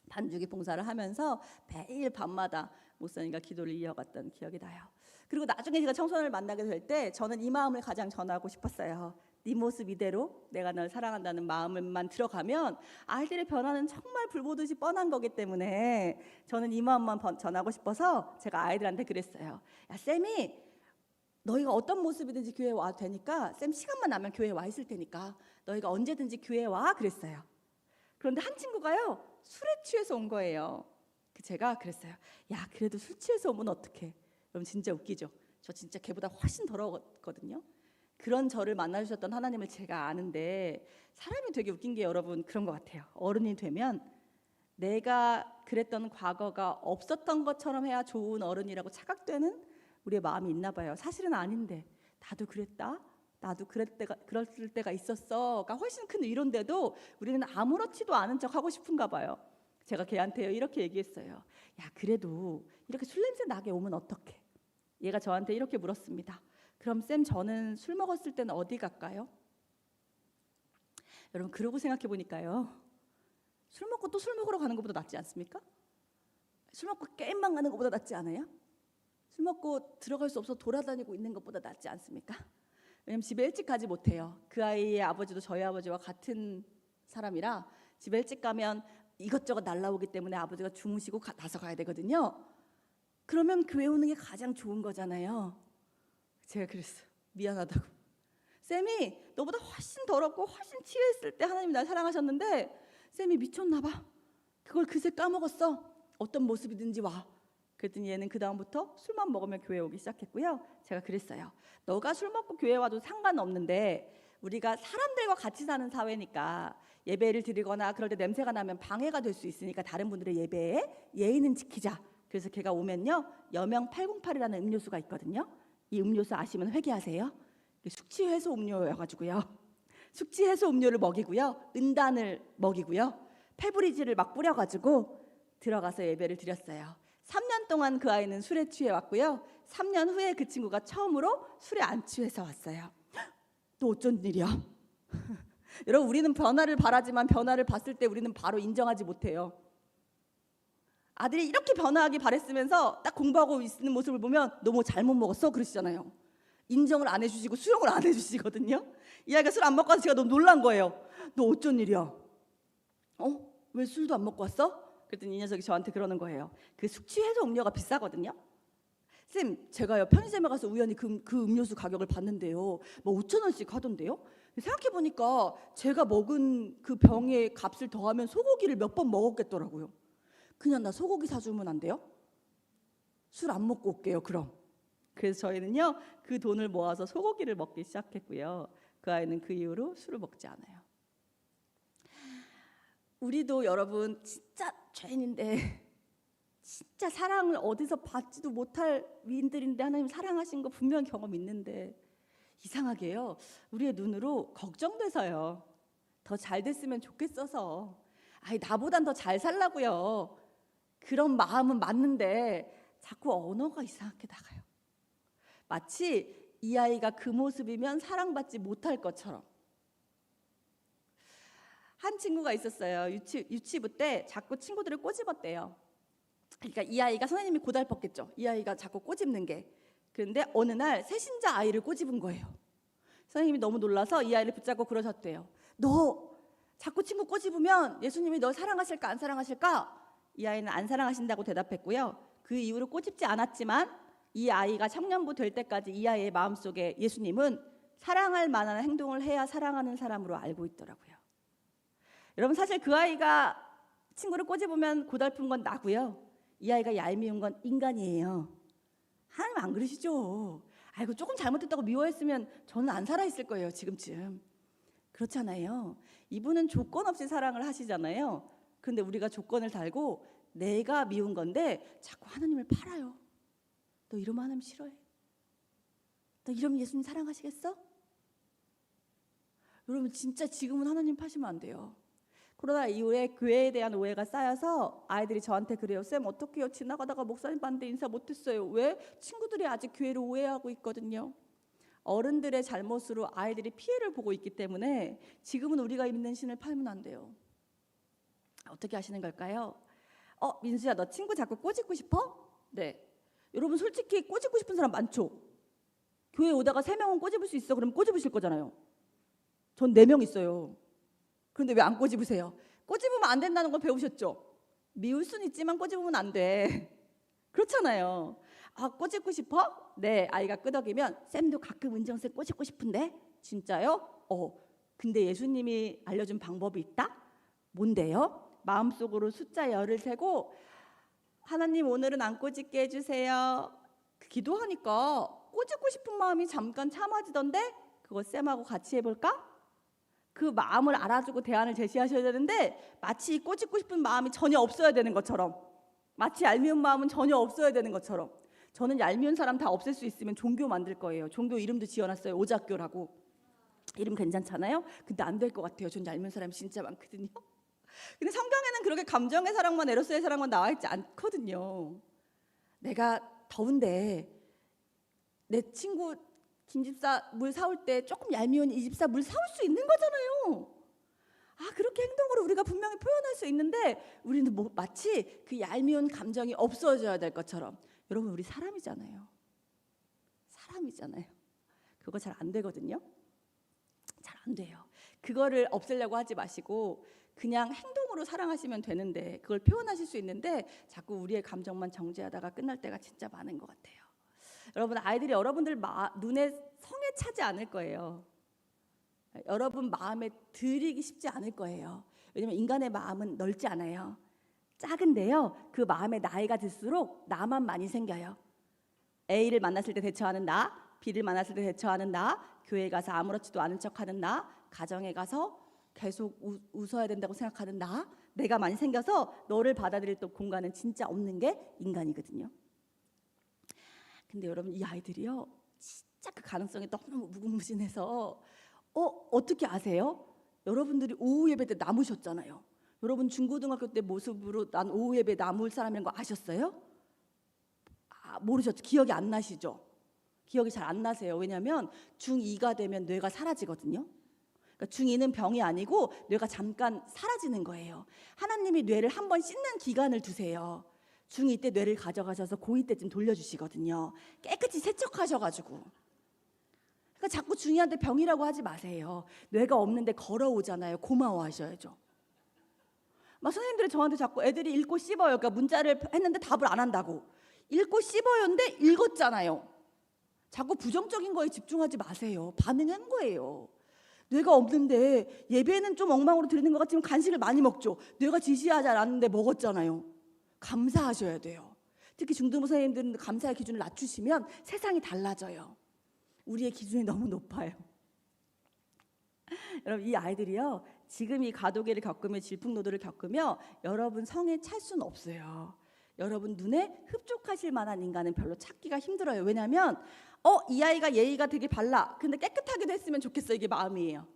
반주기 봉사를 하면서 매일 밤마다 목사님과 기도를 이어갔던 기억이 나요. 그리고 나중에 제가 청소년을 만나게 될 때 저는 이 마음을 가장 전하고 싶었어요. 네 모습 이대로 내가 널 사랑한다는 마음만 들어가면 아이들의 변화는 정말 불보듯이 뻔한 거기 때문에 저는 이 마음만 전하고 싶어서 제가 아이들한테 그랬어요. 야 쌤이 너희가 어떤 모습이든지 교회에 와도 되니까 쌤 시간만 나면 교회에 와 있을 테니까 너희가 언제든지 교회에 와 그랬어요. 그런데 한 친구가요 술에 취해서 온 거예요. 제가 그랬어요. 야 그래도 술 취해서 오면 어떡해. 여러분 진짜 웃기죠. 저 진짜 걔보다 훨씬 더러웠거든요. 그런 저를 만나주셨던 하나님을 제가 아는데 사람이 되게 웃긴 게 여러분 그런 것 같아요. 어른이 되면 내가 그랬던 과거가 없었던 것처럼 해야 좋은 어른이라고 착각되는 우리의 마음이 있나 봐요. 사실은 아닌데 나도 그랬다. 나도 그랬을 때가 있었어가 훨씬 큰 위로인데도 우리는 아무렇지도 않은 척 하고 싶은가 봐요. 제가 걔한테 이렇게 얘기했어요. 야 그래도 이렇게 술 냄새 나게 오면 어떡해. 얘가 저한테 이렇게 물었습니다. 그럼 쌤 저는 술 먹었을 때는 어디 갈까요? 여러분 그러고 생각해 보니까요. 술 먹고 또 술 먹으러 가는 것보다 낫지 않습니까? 술 먹고 게임만 가는 것보다 낫지 않아요? 술 먹고 들어갈 수 없어서 돌아다니고 있는 것보다 낫지 않습니까? 왜냐면 집에 일찍 가지 못해요. 그 아이의 아버지도 저희 아버지와 같은 사람이라 집에 일찍 가면 이것저것 날라오기 때문에 아버지가 주무시고 나서 가야 되거든요. 그러면 교회 오는 게 가장 좋은 거잖아요. 제가 그랬어요. 미안하다고. 쌤이 너보다 훨씬 더럽고 훨씬 취했을 때 하나님이 날 사랑하셨는데 쌤이 미쳤나 봐. 그걸 그새 까먹었어. 어떤 모습이든지 와. 그랬더니 얘는 그 다음부터 술만 먹으면 교회 오기 시작했고요. 제가 그랬어요. 너가 술 먹고 교회 와도 상관없는데 우리가 사람들과 같이 사는 사회니까 예배를 드리거나 그럴 때 냄새가 나면 방해가 될 수 있으니까 다른 분들의 예배에 예의는 지키자. 그래서 걔가 오면요. 여명 808이라는 음료수가 있거든요. 이 음료수 아시면 회개하세요. 숙취 해소 음료여가지고요. 숙취 해소 음료를 먹이고요. 은단을 먹이고요. 페브리즈를 막 뿌려가지고 들어가서 예배를 드렸어요. 3년 동안 그 아이는 술에 취해 왔고요. 3년 후에 그 친구가 처음으로 술에 안 취해서 왔어요. 또 어쩐 일이야? 여러분 우리는 변화를 바라지만 변화를 봤을 때 우리는 바로 인정하지 못해요. 아들이 이렇게 변화하기 바랬으면서 딱 공부하고 있는 모습을 보면 너 뭐 잘못 먹었어? 그러시잖아요. 인정을 안 해주시고 수용을 안 해주시거든요. 이 아이가 술 안 먹고 와서 제가 너무 놀란 거예요. 너 어쩐 일이야? 왜 술도 안 먹고 왔어? 그랬더니 이 녀석이 저한테 그러는 거예요. 그 숙취 해소 음료가 비싸거든요. 쌤, 제가요 편의점에 가서 우연히 그 음료수 가격을 봤는데요. 뭐 5,000원씩 하던데요. 생각해 보니까 제가 먹은 그 병의 값을 더하면 소고기를 몇 번 먹었겠더라고요. 그냥 나 소고기 사주면 안 돼요? 술 안 먹고 올게요. 그럼. 그래서 저희는요 그 돈을 모아서 소고기를 먹기 시작했고요. 그 아이는 그 이후로 술을 먹지 않아요. 우리도 여러분 진짜 죄인인데 진짜 사랑을 어디서 받지도 못할 위인들인데 하나님 사랑하신 거 분명 경험 있는데 이상하게요 우리의 눈으로 걱정돼서요. 더 잘 됐으면 좋겠어서 나보단 더 잘 살라고요. 그런 마음은 맞는데 자꾸 언어가 이상하게 나가요. 마치 이 아이가 그 모습이면 사랑받지 못할 것처럼. 한 친구가 있었어요. 유치부 때 자꾸 친구들을 꼬집었대요. 그러니까 이 아이가 선생님이 고달팠겠죠. 이 아이가 자꾸 꼬집는 게. 그런데 어느 날 새신자 아이를 꼬집은 거예요. 선생님이 너무 놀라서 이 아이를 붙잡고 그러셨대요. 너 자꾸 친구 꼬집으면 예수님이 너 사랑하실까 안 사랑하실까? 이 아이는 안 사랑하신다고 대답했고요. 그 이후로 꼬집지 않았지만 이 아이가 청년부 될 때까지 이 아이의 마음속에 예수님은 사랑할 만한 행동을 해야 사랑하는 사람으로 알고 있더라고요. 여러분 사실 그 아이가 친구를 꼬집으면 고달픈 건 나고요. 이 아이가 얄미운 건 인간이에요. 하나님 안 그러시죠? 아이고 조금 잘못했다고 미워했으면 저는 안 살아있을 거예요 지금쯤. 그렇잖아요. 이분은 조건 없이 사랑을 하시잖아요. 그런데 우리가 조건을 달고 내가 미운 건데 자꾸 하나님을 팔아요. 너 이러면 하나님 싫어해? 너 이러면 예수님 사랑하시겠어? 여러분 진짜 지금은 하나님 파시면 안 돼요. 코로나 이후에 교회에 대한 오해가 쌓여서 아이들이 저한테 그래요. 쌤 어떡해요? 지나가다가 목사님 봤는데 인사 못했어요. 왜? 친구들이 아직 교회를 오해하고 있거든요. 어른들의 잘못으로 아이들이 피해를 보고 있기 때문에 지금은 우리가 믿는 신을 팔면 안 돼요. 어떻게 하시는 걸까요? 민수야 너 친구 자꾸 꼬집고 싶어? 네. 여러분 솔직히 꼬집고 싶은 사람 많죠? 교회 오다가 3명은 꼬집을 수 있어. 그럼 꼬집으실 거잖아요. 전 4명 있어요. 그런데 왜 안 꼬집으세요? 꼬집으면 안 된다는 걸 배우셨죠? 미울 수는 있지만 꼬집으면 안 돼. 그렇잖아요. 아, 꼬집고 싶어? 네, 아이가 끄덕이면 쌤도 가끔 은정쌤 꼬집고 싶은데. 진짜요? 근데 예수님이 알려준 방법이 있다? 뭔데요? 마음속으로 숫자 10을 세고 하나님 오늘은 안 꼬집게 해주세요. 기도하니까 꼬집고 싶은 마음이 잠깐 참아지던데 그거 쌤하고 같이 해볼까? 그 마음을 알아주고 대안을 제시하셔야 되는데 마치 꼬집고 싶은 마음이 전혀 없어야 되는 것처럼, 마치 얄미운 마음은 전혀 없어야 되는 것처럼. 저는 얄미운 사람 다 없앨 수 있으면 종교 만들 거예요. 종교 이름도 지어놨어요. 오작교라고. 이름 괜찮잖아요? 근데 안 될 것 같아요. 전 얄미운 사람이 진짜 많거든요. 근데 성경에는 그렇게 감정의 사랑만, 에로스의 사랑만 나와 있지 않거든요. 내가 더운데 내 친구 김집사 물 사올 때 조금 얄미운 이 집사 물 사올 수 있는 거잖아요. 그렇게 행동으로 우리가 분명히 표현할 수 있는데 우리는 마치 그 얄미운 감정이 없어져야 될 것처럼. 여러분, 우리 사람이잖아요. 그거 잘 안 되거든요. 잘 안 돼요. 그거를 없애려고 하지 마시고 그냥 행동으로 사랑하시면 되는데, 그걸 표현하실 수 있는데 자꾸 우리의 감정만 정죄하다가 끝날 때가 진짜 많은 것 같아요. 여러분, 아이들이 여러분들 눈에 성에 차지 않을 거예요. 여러분 마음에 들이기 쉽지 않을 거예요. 왜냐면 인간의 마음은 넓지 않아요. 작은데요, 그 마음에 나이가 들수록 나만 많이 생겨요. A를 만났을 때 대처하는 나, B를 만났을 때 대처하는 나, 교회에 가서 아무렇지도 않은 척하는 나, 가정에 가서 계속 웃어야 된다고 생각하는 나, 내가 많이 생겨서 너를 받아들일 또 공간은 진짜 없는 게 인간이거든요. 근데 여러분, 이 아이들이요 진짜 그 가능성이 너무 무궁무진해서 어떻게 아세요? 여러분들이 오후 예배 때 남으셨잖아요. 여러분 중고등학교 때 모습으로 난 오후 예배 남을 사람이라는 거 아셨어요? 모르셨죠? 기억이 안 나시죠? 기억이 잘 안 나세요. 왜냐하면 중2가 되면 뇌가 사라지거든요. 그러니까 중2는 병이 아니고 뇌가 잠깐 사라지는 거예요. 하나님이 뇌를 한번 씻는 기간을 두세요. 중2 때 뇌를 가져가셔서 고2 때쯤 돌려주시거든요. 깨끗이 세척하셔가지고. 그러니까 자꾸 중2한테 병이라고 하지 마세요. 뇌가 없는데 걸어오잖아요. 고마워하셔야죠. 막 선생님들이 저한테 자꾸 애들이 읽고 씹어요. 그러니까 문자를 했는데 답을 안 한다고. 읽고 씹어요인데 읽었잖아요. 자꾸 부정적인 거에 집중하지 마세요. 반응한 거예요. 뇌가 없는데 예배는 좀 엉망으로 드리는 것 같지만 간식을 많이 먹죠. 뇌가 지시하지 않았는데 먹었잖아요. 감사하셔야 돼요. 특히 중등부 선생님들은 감사의 기준을 낮추시면 세상이 달라져요. 우리의 기준이 너무 높아요. 여러분, 이 아이들이요 지금 이 가도기를 겪으며 질풍노도를 겪으며 여러분 성에 찰 수는 없어요. 여러분 눈에 흡족하실 만한 인간은 별로 찾기가 힘들어요. 왜냐하면 이 아이가 예의가 되게 발라. 근데 깨끗하게도 했으면 좋겠어. 이게 마음이에요.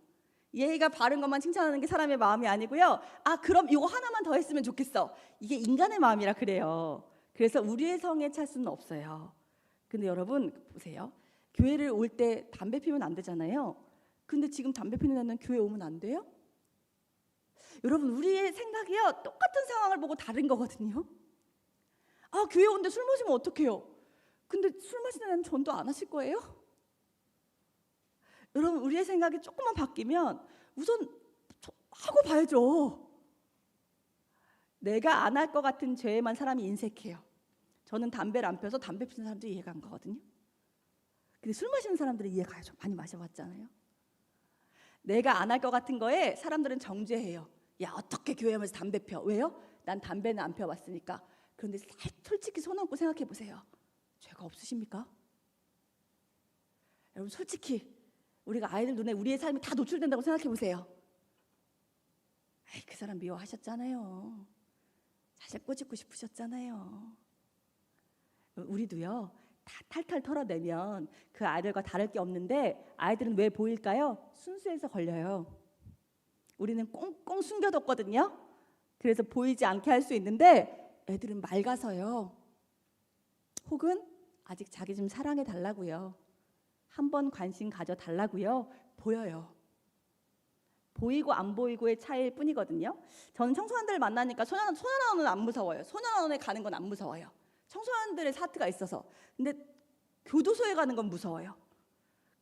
예의가 바른 것만 칭찬하는 게 사람의 마음이 아니고요. 그럼 이거 하나만 더 했으면 좋겠어. 이게 인간의 마음이라 그래요. 그래서 우리의 성에 찰 수는 없어요. 근데 여러분 보세요. 교회를 올 때 담배 피우면 안 되잖아요. 근데 지금 담배 피는 애는 교회 오면 안 돼요? 여러분, 우리의 생각이요 똑같은 상황을 보고 다른 거거든요. 교회 오는데 술 마시면 어떡해요? 근데 술 마시는 애는 전도 안 하실 거예요? 여러분, 우리의 생각이 조금만 바뀌면 우선 하고 봐야죠. 내가 안 할 것 같은 죄에만 사람이 인색해요. 저는 담배를 안 펴서 담배 피는 사람들이 이해가 안 가거든요. 근데 술 마시는 사람들은 이해가 가죠. 많이 마셔봤잖아요. 내가 안 할 것 같은 거에 사람들은 정죄해요. 야, 어떻게 교회 오면서 담배 펴? 왜요? 난 담배는 안 펴봤으니까. 그런데 솔직히 손 얹고 생각해 보세요. 죄가 없으십니까? 여러분, 솔직히 우리가 아이들 눈에 우리의 삶이 다 노출된다고 생각해 보세요. 그 사람 미워하셨잖아요. 사실 꼬집고 싶으셨잖아요. 우리도요 다 탈탈 털어내면 그 아이들과 다를 게 없는데, 아이들은 왜 보일까요? 순수해서 걸려요. 우리는 꽁꽁 숨겨뒀거든요. 그래서 보이지 않게 할 수 있는데 애들은 맑아서요. 혹은 아직 자기 좀 사랑해 달라고요. 한번 관심 가져 달라고요. 보여요. 보이고 안 보이고의 차이일 뿐이거든요. 저는 청소년들을 만나니까 소년원은 안 무서워요. 소년원에 가는 건 안 무서워요. 청소년들의 사트가 있어서. 근데 교도소에 가는 건 무서워요.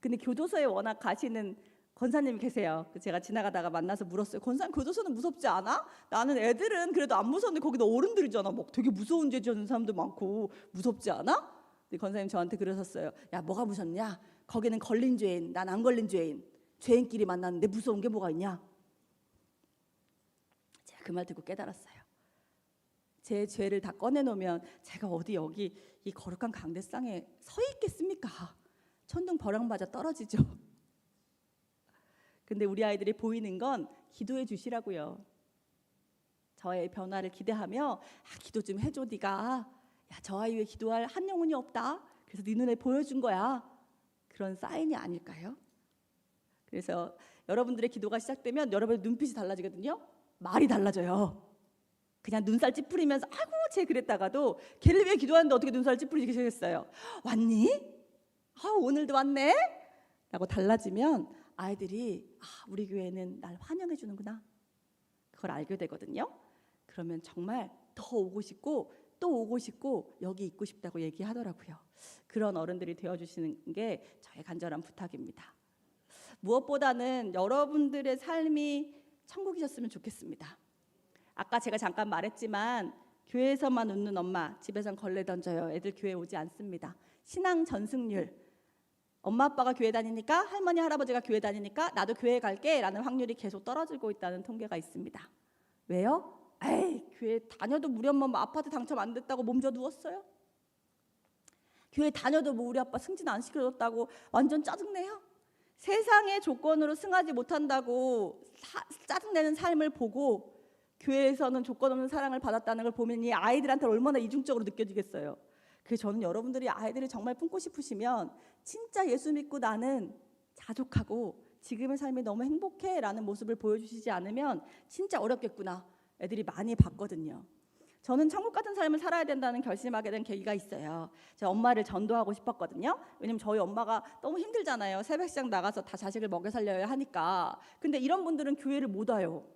근데 교도소에 워낙 가시는 권사님이 계세요. 제가 지나가다가 만나서 물었어요. 권사님, 교도소는 무섭지 않아? 나는 애들은 그래도 안 무서운데 거기도 어른들이잖아. 막 되게 무서운 죄 지는 사람도 많고 무섭지 않아? 근데 권사님 저한테 그러셨어요. 야, 뭐가 무섭냐? 거기는 걸린 죄인, 난 안 걸린 죄인. 죄인끼리 만났는데 무서운 게 뭐가 있냐? 제가 그 말 듣고 깨달았어요. 제 죄를 다 꺼내놓으면 제가 어디 여기 이 거룩한 강대상에 서 있겠습니까? 천둥 벼락 맞아 떨어지죠. 근데 우리 아이들이 보이는 건 기도해 주시라고요. 저의 변화를 기대하며 기도 좀 해줘 네가. 야, 저 아이 위해 기도할 한 영혼이 없다. 그래서 네 눈에 보여준 거야. 그런 사인이 아닐까요? 그래서 여러분들의 기도가 시작되면 여러분의 눈빛이 달라지거든요. 말이 달라져요. 그냥 눈살 찌푸리면서 아이고 쟤 그랬다가도 걔를 위해 기도하는데 어떻게 눈살 찌푸리기 시작했어요. 왔니? 오늘도 왔네? 라고 달라지면 아이들이 우리 교회는 날 환영해 주는구나. 그걸 알게 되거든요. 그러면 정말 더 오고 싶고 또 오고 싶고 여기 있고 싶다고 얘기하더라고요. 그런 어른들이 되어주시는 게 저의 간절한 부탁입니다. 무엇보다는 여러분들의 삶이 천국이셨으면 좋겠습니다. 아까 제가 잠깐 말했지만 교회에서만 웃는 엄마, 집에선 걸레 던져요. 애들 교회 오지 않습니다. 신앙 전승률. 엄마 아빠가 교회 다니니까, 할머니 할아버지가 교회 다니니까 나도 교회 갈게 라는 확률이 계속 떨어지고 있다는 통계가 있습니다. 왜요? 에이, 교회 다녀도 우리 엄마 아파트 당첨 안 됐다고 몸져 누웠어요? 교회 다녀도 우리 아빠 승진 안 시켜줬다고 완전 짜증내요? 세상의 조건으로 승하지 못한다고 짜증내는 삶을 보고 교회에서는 조건 없는 사랑을 받았다는 걸 보면 이 아이들한테 얼마나 이중적으로 느껴지겠어요. 그래서 저는 여러분들이 아이들을 정말 품고 싶으시면 진짜 예수 믿고 나는 자족하고 지금의 삶이 너무 행복해 라는 모습을 보여주시지 않으면 진짜 어렵겠구나. 애들이 많이 봤거든요. 저는 천국 같은 삶을 살아야 된다는 결심하게 된 계기가 있어요. 제가 엄마를 전도하고 싶었거든요. 왜냐면 저희 엄마가 너무 힘들잖아요. 새벽 시장 나가서 다 자식을 먹여 살려야 하니까. 근데 이런 분들은 교회를 못 와요.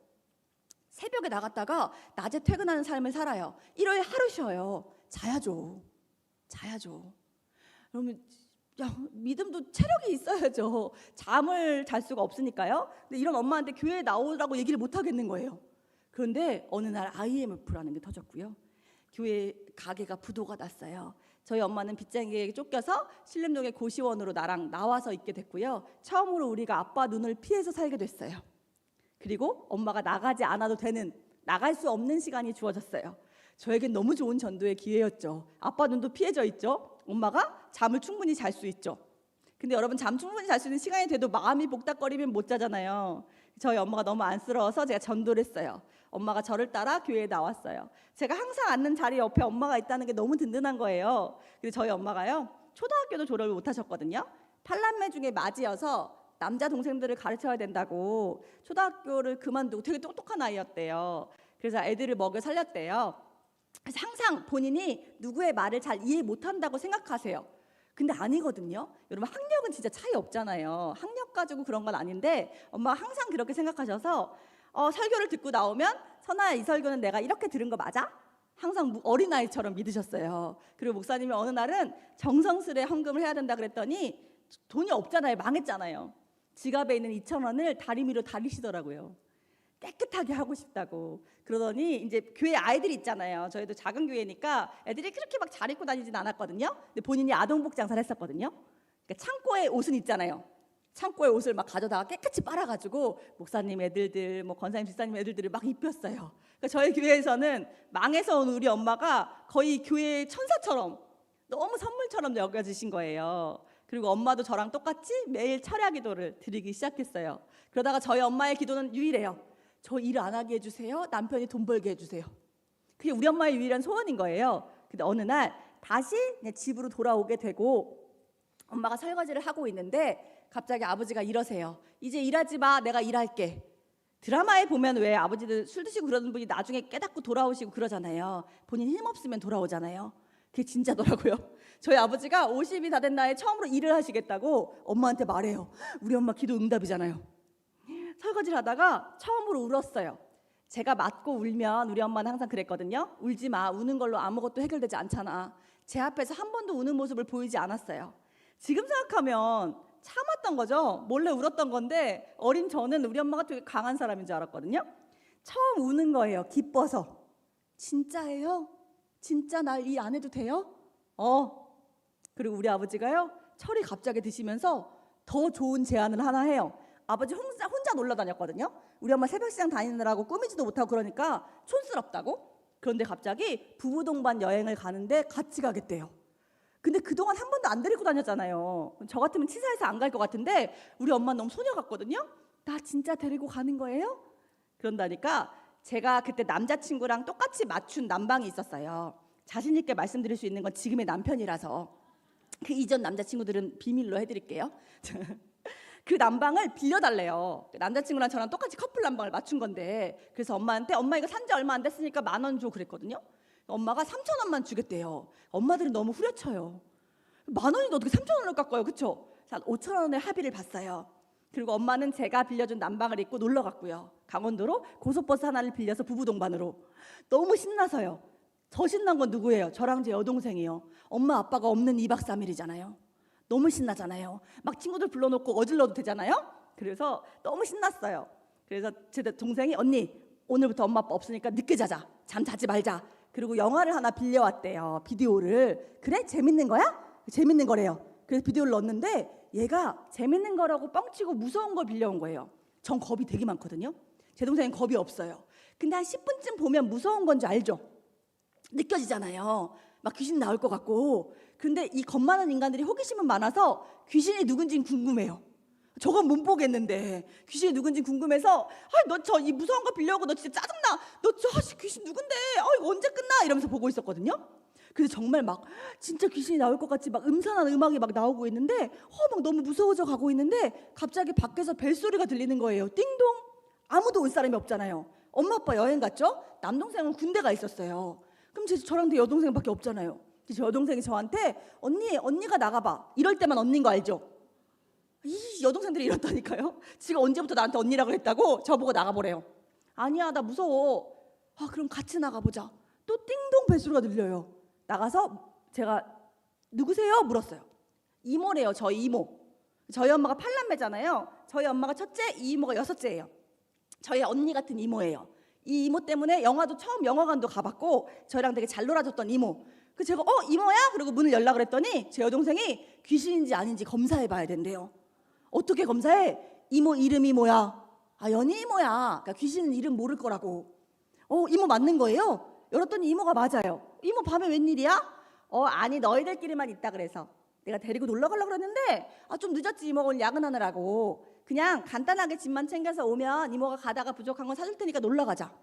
새벽에 나갔다가 낮에 퇴근하는 삶을 살아요. 일요일 하루 쉬어요. 자야죠. 그러면 믿음도 체력이 있어야죠. 잠을 잘 수가 없으니까요. 근데 이런 엄마한테 교회에 나오라고 얘기를 못 하겠는 거예요. 그런데 어느 날 IMF라는 게 터졌고요. 교회 가게가 부도가 났어요. 저희 엄마는 빚쟁이에게 쫓겨서 신림동의 고시원으로 나랑 나와서 있게 됐고요. 처음으로 우리가 아빠 눈을 피해서 살게 됐어요. 그리고 엄마가 나가지 않아도 되는, 나갈 수 없는 시간이 주어졌어요. 저에겐 너무 좋은 전도의 기회였죠. 아빠 눈도 피해져 있죠. 엄마가 잠을 충분히 잘 수 있죠. 근데 여러분, 잠 충분히 잘 수 있는 시간이 돼도 마음이 복닥거리면 못 자잖아요. 저희 엄마가 너무 안쓰러워서 제가 전도를 했어요. 엄마가 저를 따라 교회에 나왔어요. 제가 항상 앉는 자리 옆에 엄마가 있다는 게 너무 든든한 거예요. 근데 저희 엄마가요, 초등학교도 졸업을 못 하셨거든요. 팔남매 중에 맞이여서 남자 동생들을 가르쳐야 된다고 초등학교를 그만두고, 되게 똑똑한 아이였대요. 그래서 애들을 먹여 살렸대요. 그래서 항상 본인이 누구의 말을 잘 이해 못한다고 생각하세요. 근데 아니거든요. 여러분, 학력은 진짜 차이 없잖아요. 학력 가지고 그런 건 아닌데 엄마가 항상 그렇게 생각하셔서 설교를 듣고 나오면, 선아야, 이 설교는 내가 이렇게 들은 거 맞아? 항상 어린아이처럼 믿으셨어요. 그리고 목사님이 어느 날은 정성스레 헌금을 해야 된다 그랬더니 돈이 없잖아요. 망했잖아요. 지갑에 있는 2,000원을 다리미로 다리시더라고요. 깨끗하게 하고 싶다고. 그러더니 이제 교회 아이들이 있잖아요. 저희도 작은 교회니까 애들이 그렇게 막 잘 입고 다니진 않았거든요. 근데 본인이 아동복 장사를 했었거든요. 그러니까 창고에 옷은 있잖아요. 창고에 옷을 막 가져다가 깨끗이 빨아가지고 목사님 애들들, 뭐 권사님 집사님 애들들을 막 입혔어요. 그러니까 저희 교회에서는 망해서 온 우리 엄마가 거의 교회의 천사처럼 너무 선물처럼 여겨지신 거예요. 그리고 엄마도 저랑 똑같이 매일 철야 기도를 드리기 시작했어요. 그러다가 저희 엄마의 기도는 유일해요. 저 일 안 하게 해주세요. 남편이 돈 벌게 해주세요. 그게 우리 엄마의 유일한 소원인 거예요. 근데 어느 날 다시 집으로 돌아오게 되고 엄마가 설거지를 하고 있는데 갑자기 아버지가 이러세요. 이제 일하지 마, 내가 일할게. 드라마에 보면 왜 아버지들 술 드시고 그러는 분이 나중에 깨닫고 돌아오시고 그러잖아요. 본인 힘없으면 돌아오잖아요. 그게 진짜더라고요. 저희 아버지가 50이 다 된 나이에 처음으로 일을 하시겠다고 엄마한테 말해요. 우리 엄마 기도 응답이잖아요. 설거지를 하다가 처음으로 울었어요. 제가 맞고 울면 우리 엄마는 항상 그랬거든요. 울지 마. 우는 걸로 아무것도 해결되지 않잖아. 제 앞에서 한 번도 우는 모습을 보이지 않았어요. 지금 생각하면 참았던 거죠. 몰래 울었던 건데 어린 저는 우리 엄마가 되게 강한 사람인 줄 알았거든요. 처음 우는 거예요. 기뻐서. 진짜예요? 진짜 날 일 안 해도 돼요? 그리고 우리 아버지가요, 철이 갑자기 드시면서 더 좋은 제안을 하나 해요. 아버지 혼자 놀러 다녔거든요. 우리 엄마 새벽 시장 다니느라고 꾸미지도 못하고 그러니까 촌스럽다고. 그런데 갑자기 부부 동반 여행을 가는데 같이 가겠대요. 근데 그동안 한 번도 안 데리고 다녔잖아요. 저 같으면 치사해서 안 갈 것 같은데 우리 엄마는 너무 소녀 같거든요. 나 진짜 데리고 가는 거예요? 그런다니까. 제가 그때 남자친구랑 똑같이 맞춘 난방이 있었어요. 자신 있게 말씀드릴 수 있는 건 지금의 남편이라서. 그 이전 남자친구들은 비밀로 해드릴게요. 그 난방을 빌려달래요. 남자친구랑 저랑 똑같이 커플 난방을 맞춘 건데, 그래서 엄마한테 엄마 이거 산지 얼마 안 됐으니까 10,000원 줘 그랬거든요. 엄마가 3,000원만 주겠대요. 엄마들은 너무 후려쳐요. 10,000원인데 어떻게 3,000원을 깎아요, 그렇죠? 5,000원의 합의를 봤어요. 그리고 엄마는 제가 빌려준 난방을 입고 놀러 갔고요. 강원도로 고속버스 하나를 빌려서 부부 동반으로. 너무 신나서요. 더 신난 건 누구예요? 저랑 제 여동생이요. 엄마 아빠가 없는 2박 3일이잖아요. 너무 신나잖아요. 막 친구들 불러놓고 어질러도 되잖아요. 그래서 너무 신났어요. 그래서 제 동생이 언니 오늘부터 엄마 아빠 없으니까 늦게 자자. 잠 자지 말자. 그리고 영화를 하나 빌려왔대요. 비디오를. 그래? 재밌는 거야? 재밌는 거래요. 그래서 비디오를 넣었는데 얘가 재밌는 거라고 뻥치고 무서운 걸 빌려온 거예요. 전 겁이 되게 많거든요. 제 동생은 겁이 없어요. 근데 한 10분쯤 보면 무서운 건 줄 알죠? 느껴지잖아요. 막 귀신 나올 것 같고. 근데 이 겁 많은 인간들이 호기심은 많아서 귀신이 누군지는 궁금해요. 저건 못 보겠는데 귀신이 누군지 궁금해서 너 저 이 무서운 거 빌려오고 너 진짜 짜증나. 너 저 귀신 누군데? 이거 언제 끝나? 이러면서 보고 있었거든요. 그래서 정말 막 진짜 귀신이 나올 것 같이 막 음산한 음악이 막 나오고 있는데 막 너무 무서워져 가고 있는데 갑자기 밖에서 벨소리가 들리는 거예요. 띵동. 아무도 올 사람이 없잖아요. 엄마 아빠 여행 갔죠? 남동생은 군대 가 있었어요. 그럼 저랑 내 여동생밖에 없잖아요. 제 여동생이 저한테 언니가 나가봐. 이럴 때만 언니인 거 알죠? 이 여동생들이 이렇다니까요. 지가 언제부터 나한테 언니라고 했다고 저보고 나가보래요. 아니야 나 무서워. 그럼 같이 나가보자. 또 띵동 벨소리가 들려요. 나가서 제가 누구세요? 물었어요. 이모래요. 저희 이모. 저희 엄마가 8남매잖아요. 저희 엄마가 첫째, 이 이모가 6째예요. 저희 언니 같은 이모예요. 이 이모 때문에 영화도 처음 영화관도 가봤고 저희랑 되게 잘 놀아줬던 이모. 그 제가 이모야? 그리고 문을 열라 그랬더니 제 여동생이 귀신인지 아닌지 검사해봐야 된대요. 어떻게 검사해? 이모 이름이 뭐야? 연희 이모야. 그러니까 귀신은 이름 모를 거라고. 이모 맞는 거예요? 열었더니 이모가 맞아요. 이모 밤에 웬일이야? 아니 너희들끼리만 있다 그래서 내가 데리고 놀러 가려고 그랬는데 좀 늦었지 이모가 오늘 야근하느라고. 그냥 간단하게 짐만 챙겨서 오면 이모가 가다가 부족한 건 사줄 테니까 놀러 가자.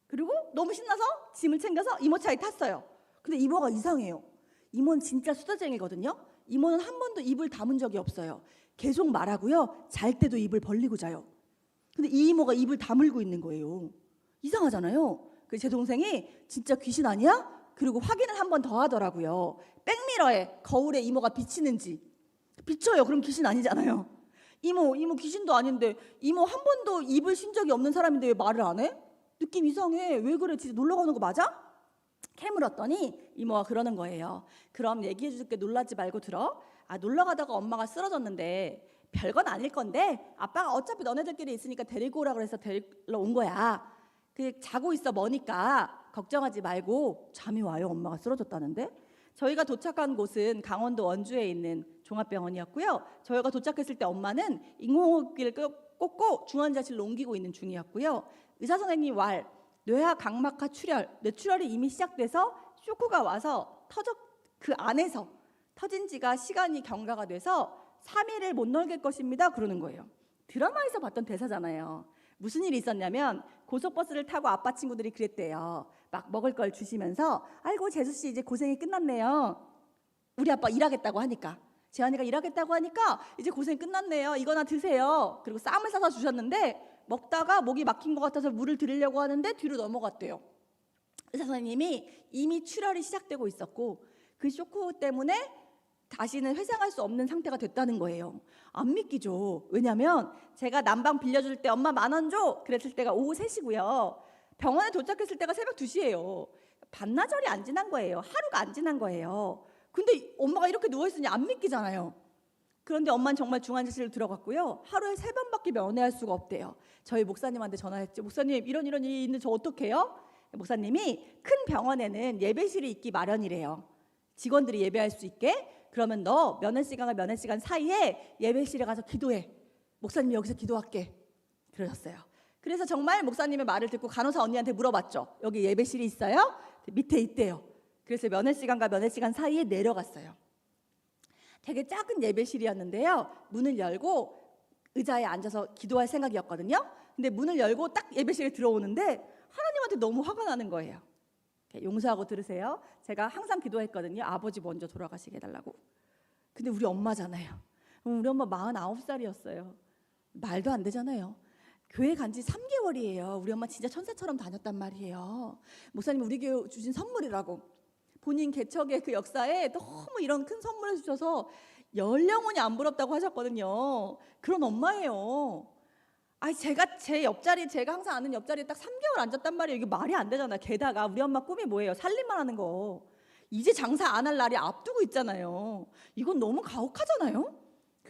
그리고 너무 신나서 짐을 챙겨서 이모 차에 탔어요. 근데 이모가 이상해요. 이모는 진짜 수다쟁이거든요. 이모는 한 번도 입을 다문 적이 없어요. 계속 말하고요. 잘 때도 입을 벌리고 자요. 근데 이 이모가 입을 다물고 있는 거예요. 이상하잖아요. 그래서 제 동생이 진짜 귀신 아니야? 그리고 확인을 한 번 더 하더라고요. 백미러에 거울에 이모가 비치는지. 비쳐요. 그럼 귀신 아니잖아요. 이모 귀신도 아닌데 이모 한 번도 입을 쉰 적이 없는 사람인데 왜 말을 안 해? 느낌 이상해. 왜 그래? 진짜 놀러 가는 거 맞아? 캐물었더니 이모가 그러는 거예요. 그럼 얘기해 줄게 놀라지 말고 들어. 놀러 가다가 엄마가 쓰러졌는데 별건 아닐 건데 아빠가 어차피 너네들끼리 있으니까 데리고 오라 그래서 데리러 온 거야. 자고 있어 머니까 걱정하지 말고. 잠이 와요. 엄마가 쓰러졌다는데. 저희가 도착한 곳은 강원도 원주에 있는 종합병원이었고요. 저희가 도착했을 때 엄마는 인공호흡기를 꽂고 중환자실로 옮기고 있는 중이었고요. 의사 선생님 뇌하 각막하 출혈, 뇌출혈이 이미 시작돼서 쇼크가 와서 그 안에서 터진 지가 시간이 경과가 돼서 3일을 못 넘길 것입니다. 그러는 거예요. 드라마에서 봤던 대사잖아요. 무슨 일이 있었냐면 고속버스를 타고 아빠 친구들이 그랬대요. 막 먹을 걸 주시면서 아이고 재수 씨 이제 고생이 끝났네요. 우리 아빠 일하겠다고 하니까. 재환이가 일하겠다고 하니까 이제 고생 끝났네요. 이거나 드세요. 그리고 쌈을 싸서 주셨는데 먹다가 목이 막힌 것 같아서 물을 드리려고 하는데 뒤로 넘어갔대요. 의사 선생님이 이미 출혈이 시작되고 있었고 그 쇼크 때문에 다시는 회상할 수 없는 상태가 됐다는 거예요. 안 믿기죠. 왜냐하면 제가 난방 빌려줄 때 엄마 10,000원 줘 그랬을 때가 오후 3시고요. 병원에 도착했을 때가 새벽 2시예요. 반나절이 안 지난 거예요. 하루가 안 지난 거예요. 근데 엄마가 이렇게 누워있으니 안 믿기잖아요. 그런데 엄마는 정말 중환자실로 들어갔고요. 하루에 3번밖에 면회할 수가 없대요. 저희 목사님한테 전화했죠. 목사님 이런 일이 있는데 저 어떡해요? 목사님이 큰 병원에는 예배실이 있기 마련이래요. 직원들이 예배할 수 있게. 그러면 너 몇 시간과 몇 시간 사이에 예배실에 가서 기도해. 목사님이 여기서 기도할게. 그러셨어요. 그래서 정말 목사님의 말을 듣고 간호사 언니한테 물어봤죠. 여기 예배실이 있어요? 밑에 있대요. 그래서 몇 시간과 몇 시간 사이에 내려갔어요. 되게 작은 예배실이었는데요. 문을 열고 의자에 앉아서 기도할 생각이었거든요. 근데 문을 열고 딱 예배실에 들어오는데 하나님한테 너무 화가 나는 거예요. 용서하고 들으세요. 제가 항상 기도했거든요. 아버지 먼저 돌아가시게 해달라고. 근데 우리 엄마잖아요. 우리 엄마 49살이었어요. 말도 안 되잖아요. 교회 간 지 3개월이에요. 우리 엄마 진짜 천사처럼 다녔단 말이에요. 목사님 우리 교회 주신 선물이라고. 본인 개척의 그 역사에 너무 이런 큰 선물을 주셔서 열 영혼이 안 부럽다고 하셨거든요. 그런 엄마예요. 제가 제 옆자리, 제가 항상 아는 옆자리에 딱 3개월 앉았단 말이에요. 이게 말이 안 되잖아요. 게다가 우리 엄마 꿈이 뭐예요? 살림만 하는 거. 이제 장사 안 할 날이 앞두고 있잖아요. 이건 너무 가혹하잖아요.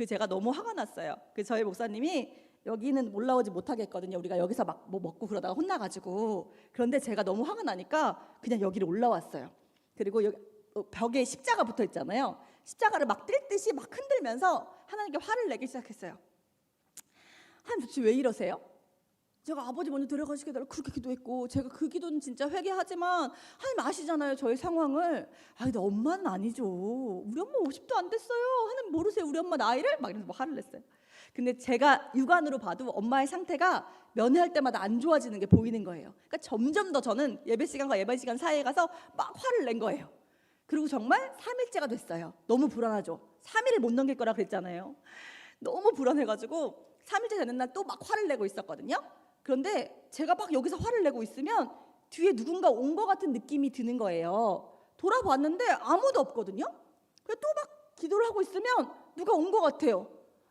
제가 너무 화가 났어요. 저희 목사님이 여기는 올라오지 못하겠거든요. 우리가 여기서 막 뭐 먹고 그러다가 혼나가지고. 그런데 제가 너무 화가 나니까 그냥 여기를 올라왔어요. 그리고 여기 벽에 십자가 붙어 있잖아요. 십자가를 막 뜰 듯이 막 흔들면서 하나님께 화를 내기 시작했어요. 하나님 도대체 왜 이러세요? 제가 아버지 먼저 데려가시게 해달라고 그렇게 기도했고, 제가 그 기도는 진짜 회개하지만 하나님 아시잖아요, 저의 상황을. 근데 엄마는 아니죠. 우리 엄마 50도 안 됐어요. 하나님 모르세요, 우리 엄마 나이를? 막 이러면서 화를 냈어요. 근데 제가 육안으로 봐도 엄마의 상태가 면회할 때마다 안 좋아지는 게 보이는 거예요. 그러니까 점점 더 저는 예배 시간과 예배 시간 사이에 가서 막 화를 낸 거예요. 그리고 정말 3일째가 됐어요. 너무 불안하죠. 3일을 못 넘길 거라 그랬잖아요. 너무 불안해가지고 3일째 되는 날 또 막 화를 내고 있었거든요. 그런데 제가 막 여기서 화를 내고 있으면 뒤에 누군가 온 것 같은 느낌이 드는 거예요. 돌아봤는데 아무도 없거든요. 또 막 기도를 하고 있으면 누가 온 것 같아요.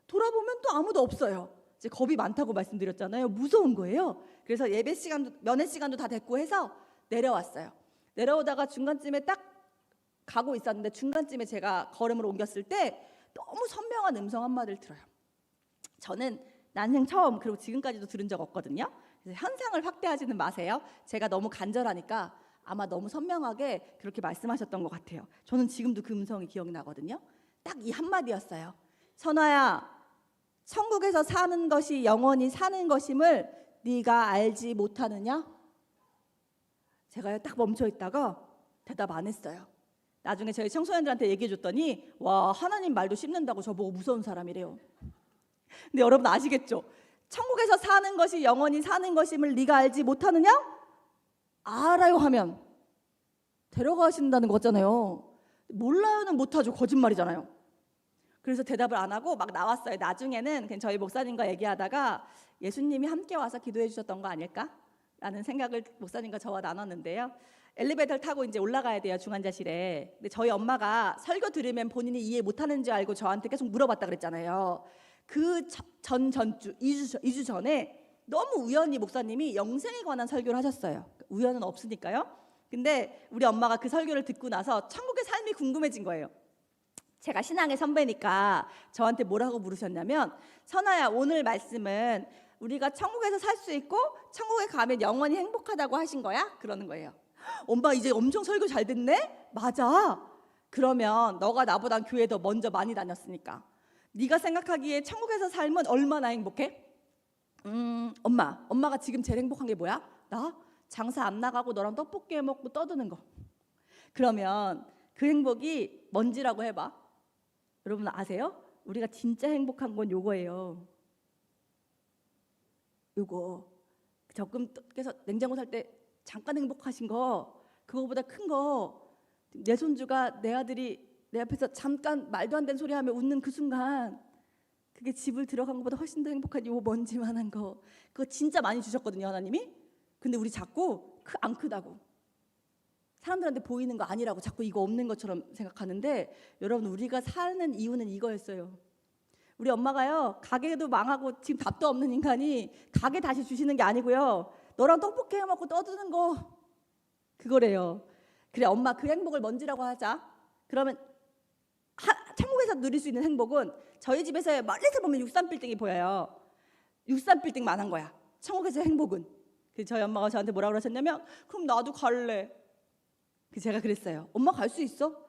돌아보면 또 아무도 없어요. 이제 겁이 많다고 말씀드렸잖아요. 무서운 거예요. 그래서 예배 시간도 면회 시간도 다 됐고 해서 내려왔어요. 내려오다가 중간쯤에 딱 가고 있었는데 중간쯤에 제가 걸음을 옮겼을 때 너무 선명한 음성 한마디를 들어요. 저는 난생 처음, 그리고 지금까지도 들은 적 없거든요. 그래서 현상을 확대하지는 마세요. 제가 너무 간절하니까 아마 너무 선명하게 그렇게 말씀하셨던 것 같아요. 저는 지금도 그 음성이 기억나거든요. 딱 이 한마디였어요. 선아야, 천국에서 사는 것이 영원히 사는 것임을 네가 알지 못하느냐? 제가 딱 멈춰 있다가 대답 안 했어요. 나중에 저희 청소년들한테 얘기해 줬더니 와, 하나님 말도 씹는다고 저보고 무서운 사람이래요. 근데 여러분 아시겠죠? 천국에서 사는 것이 영원히 사는 것임을 네가 알지 못하느냐? 알아요 하면 데려가신다는 거잖아요. 몰라요는 못하죠. 거짓말이잖아요. 그래서 대답을 안 하고 막 나왔어요. 나중에는 그냥 저희 목사님과 얘기하다가 예수님이 함께 와서 기도해 주셨던 거 아닐까? 라는 생각을 목사님과 저와 나눴는데요. 엘리베이터를 타고 이제 올라가야 돼요, 중환자실에. 근데 저희 엄마가 설교 들으면 본인이 이해 못하는 줄 알고 저한테 계속 물어봤다 그랬잖아요. 그 전주 2주 전에 너무 우연히 목사님이 영생에 관한 설교를 하셨어요. 우연은 없으니까요. 근데 우리 엄마가 그 설교를 듣고 나서 천국의 삶이 궁금해진 거예요. 제가 신앙의 선배니까 저한테 뭐라고 물으셨냐면, 선아야, 오늘 말씀은 우리가 천국에서 살 수 있고 천국에 가면 영원히 행복하다고 하신 거야? 그러는 거예요. 엄마 이제 엄청 설교 잘 듣네? 맞아. 그러면 너가 나보다 교회 더 먼저 많이 다녔으니까 네가 생각하기에 천국에서 삶은 얼마나 행복해? 엄마가 지금 제일 행복한 게 뭐야? 나? 장사 안 나가고 너랑 떡볶이 해 먹고 떠드는 거. 그러면 그 행복이 뭔지라고 해봐. 여러분 아세요? 우리가 진짜 행복한 건 요거예요. 요거. 적금께서 냉장고 살 때 잠깐 행복하신 거, 그거보다 큰 거, 내 손주가, 내 아들이 내 앞에서 잠깐 말도 안 되는 소리 하며 웃는 그 순간, 그게 집을 들어간 것보다 훨씬 더 행복한 요 먼지만한 거, 그거 진짜 많이 주셨거든요, 하나님이. 근데 우리 자꾸 안 크다고, 사람들한테 보이는 거 아니라고 자꾸 이거 없는 것처럼 생각하는데, 여러분 우리가 사는 이유는 이거였어요. 우리 엄마가요, 가게도 망하고 지금 답도 없는 인간이 가게 다시 주시는 게 아니고요, 너랑 떡볶이 해 먹고 떠드는 거, 그거래요. 그래, 엄마 그 행복을 뭔지라고 하자. 그러면 천국에서 누릴 수 있는 행복은 저희 집에서 멀리서 보면 63빌딩이 보여요. 63빌딩만 한 거야, 천국에서 행복은. 그래서 저희 엄마가 저한테 뭐라고 그러셨냐면, 그럼 나도 갈래. 제가 그랬어요. 엄마 갈 수 있어?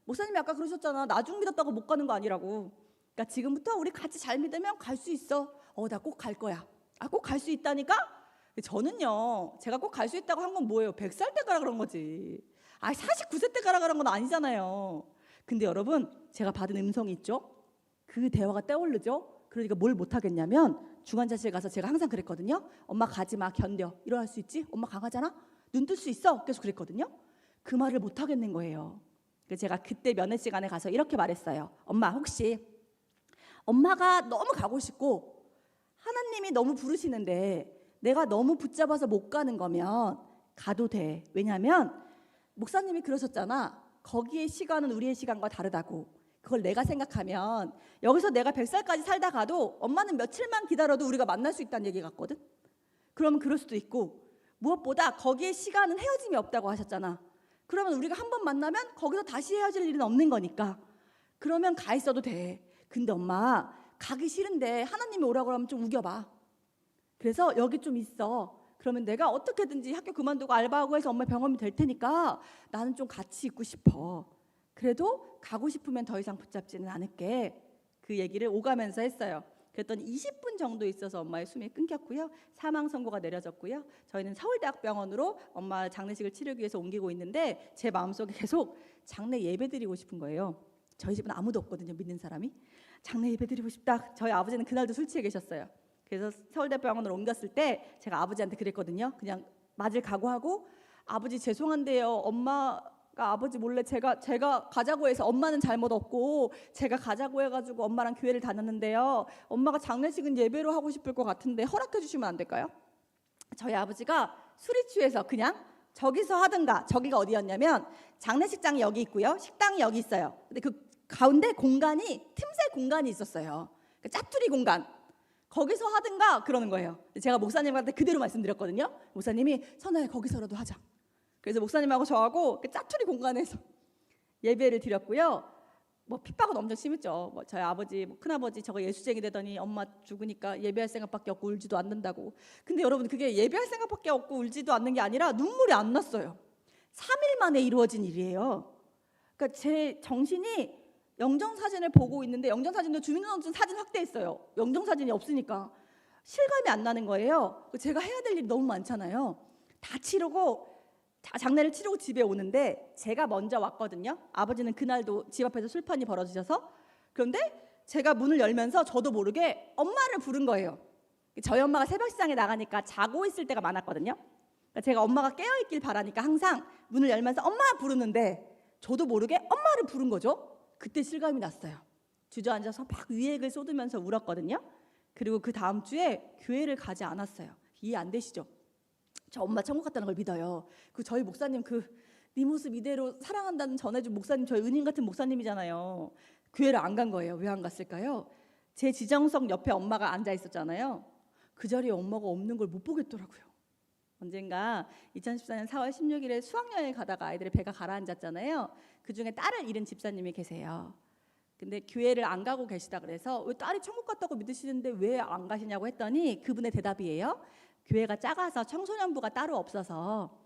목사님이 아까 그러셨잖아. 나중 믿었다고 못 가는 거 아니라고. 그러니까 지금부터 우리 같이 잘 믿으면 갈 수 있어. 나 꼭 갈 거야. 꼭 갈 수 있다니까? 저는요, 제가 꼭 갈 수 있다고 한 건 뭐예요? 100살 때 가라 그런 거지. 49세 때 가라 그런 건 아니잖아요. 근데 여러분, 제가 받은 음성이 있죠? 그 대화가 떠오르죠? 그러니까 뭘 못하겠냐면 중환자실 가서 제가 항상 그랬거든요. 엄마 가지 마, 견뎌. 일어날 수 있지? 엄마 강하잖아? 눈 뜰 수 있어? 계속 그랬거든요. 그 말을 못하겠는 거예요. 그래서 제가 그때 면회 시간에 가서 이렇게 말했어요. 엄마, 혹시 엄마가 너무 가고 싶고 하나님이 너무 부르시는데 내가 너무 붙잡아서 못 가는 거면 가도 돼. 왜냐면 목사님이 그러셨잖아. 거기의 시간은 우리의 시간과 다르다고. 그걸 내가 생각하면 여기서 내가 100살까지 살다 가도 엄마는 며칠만 기다려도 우리가 만날 수 있다는 얘기 같거든. 그러면 그럴 수도 있고, 무엇보다 거기의 시간은 헤어짐이 없다고 하셨잖아. 그러면 우리가 한 번 만나면 거기서 다시 헤어질 일은 없는 거니까 그러면 가 있어도 돼. 근데 엄마 가기 싫은데 하나님이 오라고 하면 좀 우겨봐. 그래서 여기 좀 있어. 그러면 내가 어떻게든지 학교 그만두고 알바하고 해서 엄마 병원이 될 테니까 나는 좀 같이 있고 싶어. 그래도 가고 싶으면 더 이상 붙잡지는 않을게. 그 얘기를 오가면서 했어요. 그랬더니 20분 정도 있어서 엄마의 숨이 끊겼고요. 사망 선고가 내려졌고요. 저희는 서울대학병원으로 엄마 장례식을 치르기 위해서 옮기고 있는데 제 마음속에 계속 장례 예배 드리고 싶은 거예요. 저희 집은 아무도 없거든요. 믿는 사람이. 장례 예배 드리고 싶다. 저희 아버지는 그날도 술 취해 계셨어요. 그래서 서울대병원으로 옮겼을 때 제가 아버지한테 그랬거든요. 그냥 맞을 각오하고, 아버지 죄송한데요. 엄마가 아버지 몰래 제가 가자고 해서, 엄마는 잘못 없고 제가 가자고 해가지고 엄마랑 교회를 다녔는데요. 엄마가 장례식은 예배로 하고 싶을 것 같은데 허락해 주시면 안 될까요? 저희 아버지가 술이 취해서 그냥 저기서 하든가. 저기가 어디였냐면 장례식장이 여기 있고요. 식당이 여기 있어요. 근데 그 가운데 공간이 틈새 공간이 있었어요. 그러니까 짜투리 공간. 거기서 하든가 그러는 거예요. 제가 목사님한테 그대로 말씀드렸거든요. 목사님이 선아야 거기서라도 하자. 그래서 목사님하고 저하고 그 짜투리 공간에서 예배를 드렸고요. 핍박은 엄청 심했죠. 저희 아버지, 큰아버지 저거 예수쟁이 되더니 엄마 죽으니까 예배할 생각밖에 없고 울지도 않는다고. 근데 여러분, 그게 예배할 생각밖에 없고 울지도 않는 게 아니라 눈물이 안 났어요. 3일 만에 이루어진 일이에요. 그러니까 제 정신이 영정사진을 보고 있는데, 영정사진도 주민등록증 사진 확대했어요. 영정사진이 없으니까 실감이 안 나는 거예요. 제가 해야 될 일이 너무 많잖아요. 다 치르고 장례를 치르고 집에 오는데 제가 먼저 왔거든요. 아버지는 그날도 집 앞에서 술판이 벌어지셔서. 그런데 제가 문을 열면서 저도 모르게 엄마를 부른 거예요. 저희 엄마가 새벽시장에 나가니까 자고 있을 때가 많았거든요. 그러니까 제가 엄마가 깨어있길 바라니까 항상 문을 열면서 엄마 부르는데 저도 모르게 엄마를 부른 거죠. 그때 실감이 났어요. 주저앉아서 막 위액을 쏟으면서 울었거든요. 그리고 그 다음 주에 교회를 가지 않았어요. 이해 안 되시죠? 저 엄마 천국 갔다는 걸 믿어요. 저희 목사님 네 모습 이대로 사랑한다는 전해준 목사님, 저희 은인 같은 목사님이잖아요. 교회를 안 간 거예요. 왜 안 갔을까요? 제 지정석 옆에 엄마가 앉아 있었잖아요. 그 자리에 엄마가 없는 걸 못 보겠더라고요. 언젠가 2014년 4월 16일에 수학여행 가다가 아이들의 배가 가라앉았잖아요. 그중에 딸을 잃은 집사님이 계세요. 근데 교회를 안 가고 계시다 그래서 왜 딸이 천국 갔다고 믿으시는데 왜 안 가시냐고 했더니 그분의 대답이에요. 교회가 작아서 청소년부가 따로 없어서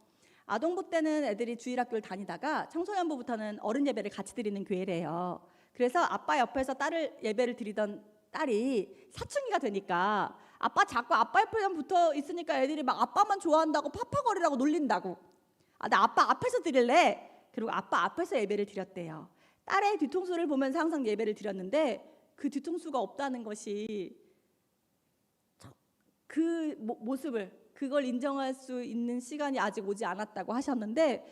아동부 때는 애들이 주일학교를 다니다가 청소년부부터는 어른 예배를 같이 드리는 교회래요. 그래서 아빠 옆에서 딸을 예배를 드리던 딸이 사춘기가 되니까 아빠 자꾸 아빠 옆에만 붙어 있으니까 애들이 막 아빠만 좋아한다고 파파거리라고 놀린다고. 나 아빠 앞에서 드릴래. 그리고 아빠 앞에서 예배를 드렸대요. 딸의 뒤통수를 보면서 항상 예배를 드렸는데 그 뒤통수가 없다는 것이, 그 모습을, 그걸 인정할 수 있는 시간이 아직 오지 않았다고 하셨는데,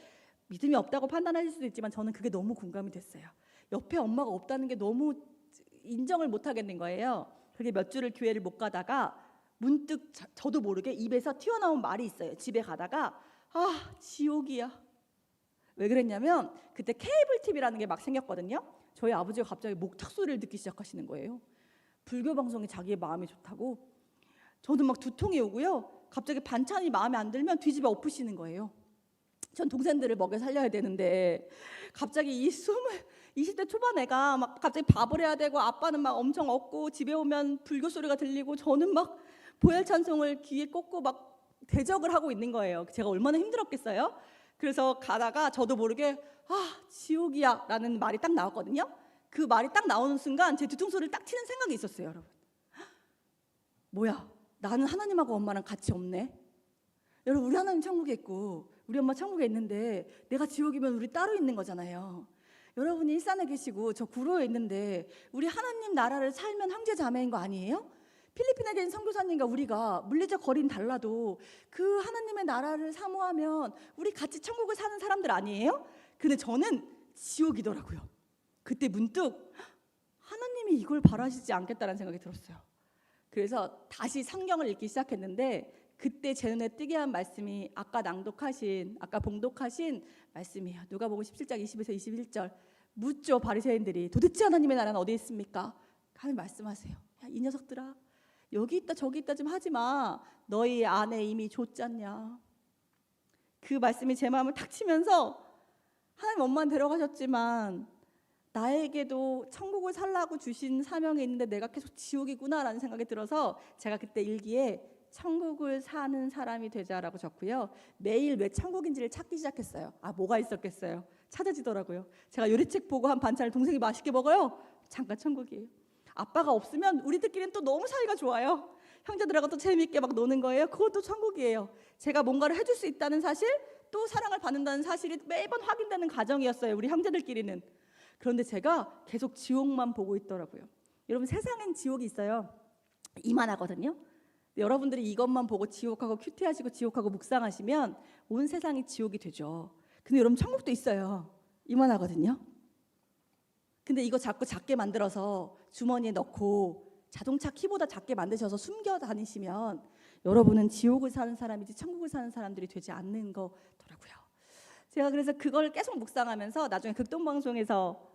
믿음이 없다고 판단하실 수도 있지만 저는 그게 너무 공감이 됐어요. 옆에 엄마가 없다는 게 너무 인정을 못 하겠는 거예요. 그게 몇 주를 교회를 못 가다가 문득 저도 모르게 입에서 튀어나온 말이 있어요. 집에 가다가 지옥이야. 왜 그랬냐면 그때 케이블 TV라는 게 막 생겼거든요. 저희 아버지가 갑자기 목탁 소리를 듣기 시작하시는 거예요. 불교 방송이 자기의 마음에 좋다고. 저는 막 두통이 오고요. 갑자기 반찬이 마음에 안 들면 뒤집어 엎으시는 거예요. 전 동생들을 먹여 살려야 되는데 갑자기 20대 초반 애가 막 갑자기 밥을 해야 되고, 아빠는 막 엄청 얻고 집에 오면 불교 소리가 들리고, 저는 막 보혈 찬송을 귀에 꽂고 막 대적을 하고 있는 거예요. 제가 얼마나 힘들었겠어요. 그래서 가다가 저도 모르게 지옥이야 라는 말이 딱 나왔거든요. 그 말이 딱 나오는 순간 제 뒤통수를 딱 치는 생각이 있었어요. 여러분, 뭐야, 나는 하나님하고 엄마랑 같이 없네. 여러분, 우리 하나님 천국에 있고 우리 엄마 천국에 있는데 내가 지옥이면 우리 따로 있는 거잖아요. 여러분이 일산에 계시고 저 구로에 있는데 우리 하나님 나라를 살면 형제 자매인 거 아니에요? 필리핀에 계신 선교사님과 우리가 물리적 거리는 달라도 그 하나님의 나라를 사모하면 우리 같이 천국을 사는 사람들 아니에요? 근데 저는 지옥이더라고요. 그때 문득 하나님이 이걸 바라시지 않겠다는 생각이 들었어요. 그래서 다시 성경을 읽기 시작했는데 그때 제 눈에 띄게 한 말씀이 아까 봉독하신 말씀이에요. 누가복음 17장 20에서 21절. 묻죠, 바리새인들이. 도대체 하나님의 나라는 어디 있습니까? 하나님 말씀하세요. 야, 이 녀석들아, 여기 있다 저기 있다 좀 하지 마. 너희 안에 이미 줬잖냐. 그 말씀이 제 마음을 탁 치면서 하나님 엄마는 데려가셨지만 나에게도 천국을 살라고 주신 사명이 있는데 내가 계속 지옥이구나라는 생각이 들어서 제가 그때 일기에 천국을 사는 사람이 되자라고 적고요. 매일 왜 천국인지를 찾기 시작했어요. 뭐가 있었겠어요. 찾아지더라고요. 제가 요리책 보고 한 반찬을 동생이 맛있게 먹어요. 잠깐 천국이에요. 아빠가 없으면 우리들끼리는 또 너무 사이가 좋아요. 형제들하고 또 재미있게 막 노는 거예요. 그것도 천국이에요. 제가 뭔가를 해줄 수 있다는 사실, 또 사랑을 받는다는 사실이 매번 확인되는 가정이었어요. 우리 형제들끼리는. 그런데 제가 계속 지옥만 보고 있더라고요. 여러분, 세상엔 지옥이 있어요. 이만하거든요. 여러분들이 이것만 보고 지옥하고 큐티하시고 지옥하고 묵상하시면 온 세상이 지옥이 되죠. 근데 여러분, 천국도 있어요. 이만하거든요. 근데 이거 자꾸 작게 만들어서 주머니에 넣고 자동차 키보다 작게 만드셔서 숨겨 다니시면 여러분은 지옥을 사는 사람이지 천국을 사는 사람들이 되지 않는 거더라고요. 제가 그래서 그걸 계속 묵상하면서 나중에 극동방송에서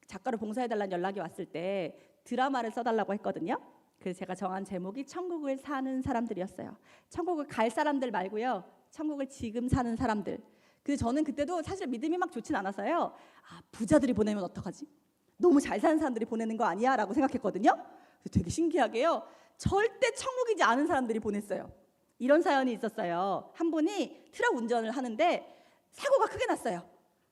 작가로 봉사해달라는 연락이 왔을 때 드라마를 써달라고 했거든요. 그래서 제가 정한 제목이 천국을 사는 사람들이었어요. 천국을 갈 사람들 말고요, 천국을 지금 사는 사람들. 그래서 저는 그때도 사실 믿음이 막 좋진 않아서요. 부자들이 보내면 어떡하지? 너무 잘 사는 사람들이 보내는 거 아니야? 라고 생각했거든요. 그래서 되게 신기하게요, 절대 천국이지 않은 사람들이 보냈어요. 이런 사연이 있었어요. 한 분이 트럭 운전을 하는데 사고가 크게 났어요.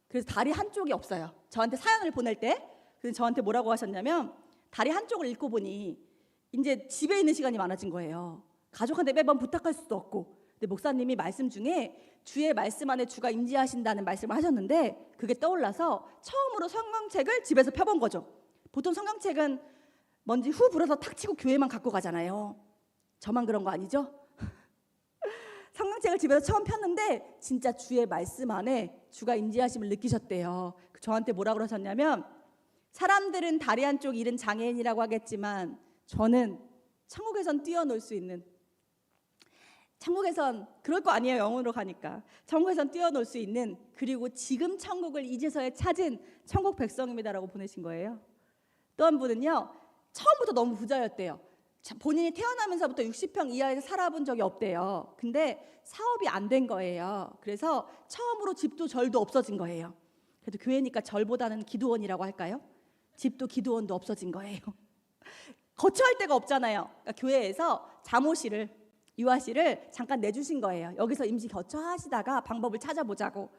그래서 다리 한쪽이 없어요. 저한테 사연을 보낼 때 그래서 저한테 뭐라고 하셨냐면, 다리 한쪽을 잃고 보니 이제 집에 있는 시간이 많아진 거예요. 가족한테 매번 부탁할 수도 없고. 근데 목사님이 말씀 중에 주의 말씀 안에 주가 임재하신다는 말씀을 하셨는데 그게 떠올라서 처음으로 성경책을 집에서 펴본 거죠. 보통 성경책은 뭔지 후 불어서 탁 치고 교회만 갖고 가잖아요. 저만 그런 거 아니죠? 성경책을 집에서 처음 폈는데 진짜 주의 말씀 안에 주가 임재하심을 느끼셨대요. 저한테 뭐라 그러셨냐면, 사람들은 다리 한쪽 잃은 장애인이라고 하겠지만 저는 천국에선 뛰어놀 수 있는, 천국에선 그럴 거 아니에요. 영혼으로 가니까. 천국에선 뛰어놀 수 있는, 그리고 지금 천국을 이제서야 찾은 천국 백성입니다라고 보내신 거예요. 또 한 분은요, 처음부터 너무 부자였대요. 본인이 태어나면서부터 60평 이하에서 살아본 적이 없대요. 근데 사업이 안 된 거예요. 그래서 처음으로 집도 절도 없어진 거예요. 그래도 교회니까 절보다는 기도원이라고 할까요? 집도 기도원도 없어진 거예요. 거처할 데가 없잖아요. 그러니까 교회에서 잠옷실을, 유아실을 잠깐 내주신 거예요. 여기서 임시 거처하시다가 방법을 찾아보자고.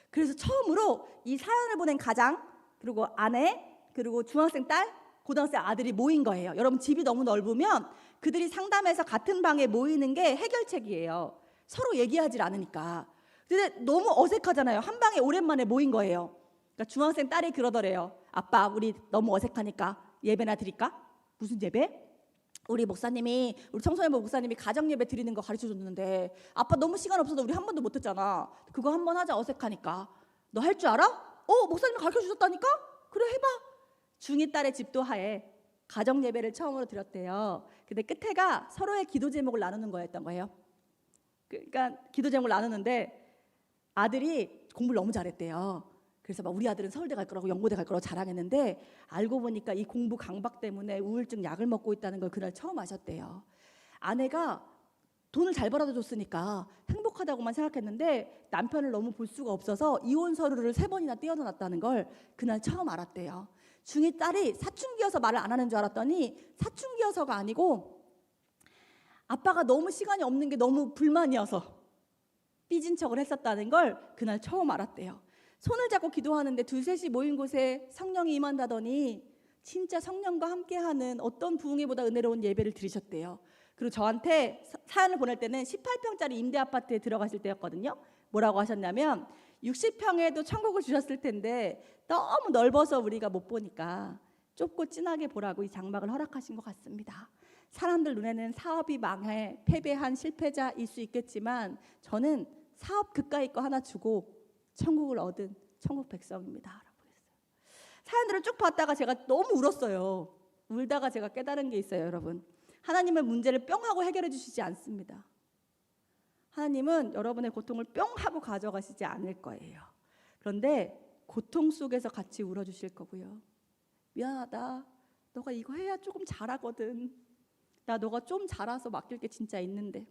그래서 처음으로 이 사연을 보낸 가장, 그리고 아내, 그리고 중학생 딸, 고등학생 아들이 모인 거예요. 여러분, 집이 너무 넓으면 그들이 상담해서 같은 방에 모이는 게 해결책이에요. 서로 얘기하지 않으니까. 근데 너무 어색하잖아요. 한 방에 오랜만에 모인 거예요. 그러니까 중학생 딸이 그러더래요. 아빠, 우리 너무 어색하니까 예배나 드릴까? 무슨 예배? 우리 청소년부 목사님이 가정 예배 드리는 거 가르쳐 줬는데 아빠 너무 시간 없어서 우리 한 번도 못 했잖아. 그거 한 번 하자, 어색하니까. 너 할 줄 알아? 목사님이 가르쳐 주셨다니까? 그래, 해봐. 중2 딸의 집도하에 가정 예배를 처음으로 드렸대요. 근데 끝에가 서로의 기도 제목을 나누는 거였던 거예요. 그러니까 기도 제목을 나누는데 아들이 공부를 너무 잘했대요. 그래서 막 우리 아들은 서울대 갈 거라고 연고대 갈 거라고 자랑했는데 알고 보니까 이 공부 강박 때문에 우울증 약을 먹고 있다는 걸 그날 처음 아셨대요. 아내가 돈을 잘 벌어다 줬으니까 행복하다고만 생각했는데 남편을 너무 볼 수가 없어서 이혼 서류를 3번이나 띄어놨다는 걸 그날 처음 알았대요. 중2 딸이 사춘기여서 말을 안 하는 줄 알았더니 사춘기여서가 아니고 아빠가 너무 시간이 없는 게 너무 불만이어서 삐진 척을 했었다는 걸 그날 처음 알았대요. 손을 잡고 기도하는데 두셋이 모인 곳에 성령이 임한다더니 진짜 성령과 함께하는 어떤 부흥회보다 은혜로운 예배를 드리셨대요. 그리고 저한테 사연을 보낼 때는 18평짜리 임대 아파트에 들어가실 때였거든요. 뭐라고 하셨냐면 60평에도 천국을 주셨을 텐데 너무 넓어서 우리가 못 보니까 좁고 진하게 보라고 이 장막을 허락하신 것 같습니다. 사람들 눈에는 사업이 망해 패배한 실패자일 수 있겠지만 저는 사업 그까이 거 하나 주고 천국을 얻은 천국 백성입니다 라고 했어요. 사연들을 쭉 봤다가 제가 너무 울었어요. 울다가 제가 깨달은 게 있어요. 여러분, 하나님은 문제를 뿅 하고 해결해 주시지 않습니다. 하나님은 여러분의 고통을 뿅 하고 가져가시지 않을 거예요. 그런데 고통 속에서 같이 울어주실 거고요. 미안하다, 너가 이거 해야 조금 잘하거든. 나 너가 좀 잘해서 맡길 게 진짜 있는데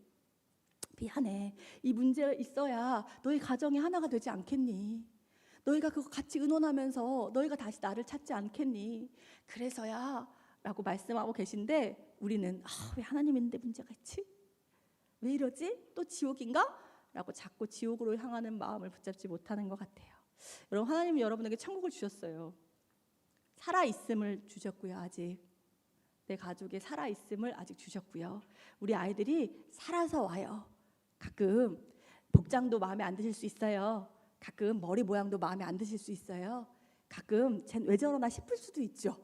미안해. 이 문제가 있어야 너희 가정이 하나가 되지 않겠니? 너희가 그거 같이 의논하면서 너희가 다시 나를 찾지 않겠니? 그래서야 라고 말씀하고 계신데 우리는 왜 하나님 있는데 문제가 있지? 왜 이러지? 또 지옥인가? 라고 자꾸 지옥으로 향하는 마음을 붙잡지 못하는 것 같아요. 여러분, 하나님은 여러분에게 천국을 주셨어요. 살아있음을 주셨고요. 아직 내 가족의 살아있음을 아직 주셨고요. 우리 아이들이 살아서 와요. 가끔 복장도 마음에 안 드실 수 있어요. 가끔 머리 모양도 마음에 안 드실 수 있어요. 가끔 쟨 왜 저러나 싶을 수도 있죠.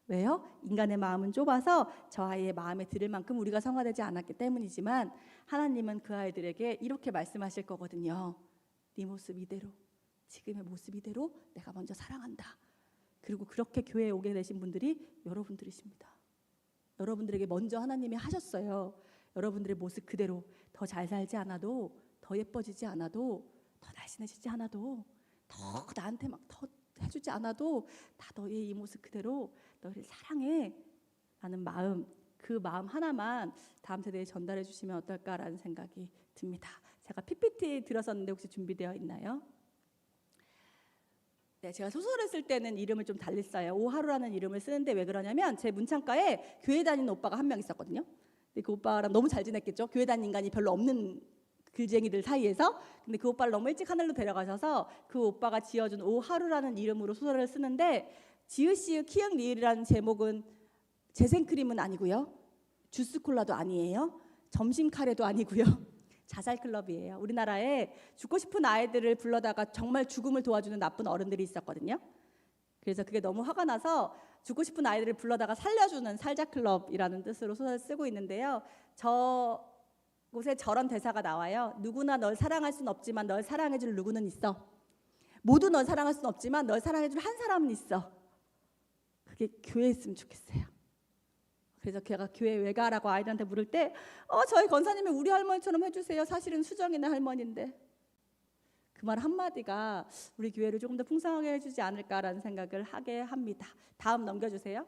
왜요? 인간의 마음은 좁아서 저 아이의 마음에 들을 만큼 우리가 성화되지 않았기 때문이지만 하나님은 그 아이들에게 이렇게 말씀하실 거거든요. 네 모습 이대로, 지금의 모습 이대로 내가 먼저 사랑한다. 그리고 그렇게 교회에 오게 되신 분들이 여러분들이십니다. 여러분들에게 먼저 하나님이 하셨어요. 여러분들의 모습 그대로 더 잘 살지 않아도, 더 예뻐지지 않아도, 더 날씬해지지 않아도, 더 나한테 막 더 해주지 않아도 다 너의 이 모습 그대로 너를 사랑해 라는 마음, 그 마음 하나만 다음 세대에 전달해 주시면 어떨까라는 생각이 듭니다. 제가 PPT 들었었는데 혹시 준비되어 있나요? 네, 제가 소설을 쓸 때는 이름을 좀 달리 써요. 오하루라는 이름을 쓰는데 왜 그러냐면 제 문창가에 교회 다니는 오빠가 한 명 있었거든요. 근데 그 오빠랑 너무 잘 지냈겠죠. 교회 다니는 인간이 별로 없는 글쟁이들 사이에서. 근데 그 오빠를 너무 일찍 하늘로 데려가셔서 그 오빠가 지어준 오하루라는 이름으로 소설을 쓰는데 지읒시읒 키읔 리을이라는 제목은 재생크림은 아니고요. 주스콜라도 아니에요. 점심 카레도 아니고요. 자살클럽이에요. 우리나라에 죽고 싶은 아이들을 불러다가 정말 죽음을 도와주는 나쁜 어른들이 있었거든요. 그래서 그게 너무 화가 나서 죽고 싶은 아이들을 불러다가 살려주는 살자클럽이라는 뜻으로 소설을 쓰고 있는데요. 저곳에 저런 대사가 나와요. 누구나 널 사랑할 수는 없지만 널 사랑해줄 누구는 있어. 모두 널 사랑할 수는 없지만 널 사랑해줄 한 사람은 있어. 그게 교회에 있으면 좋겠어요. 그래서 걔가 교회 왜 가라고 아이들한테 물을 때 저희 권사님이 우리 할머니처럼 해주세요. 사실은 수정이네 할머니인데. 그 말 한마디가 우리 교회를 조금 더 풍성하게 해주지 않을까라는 생각을 하게 합니다. 다음 넘겨주세요.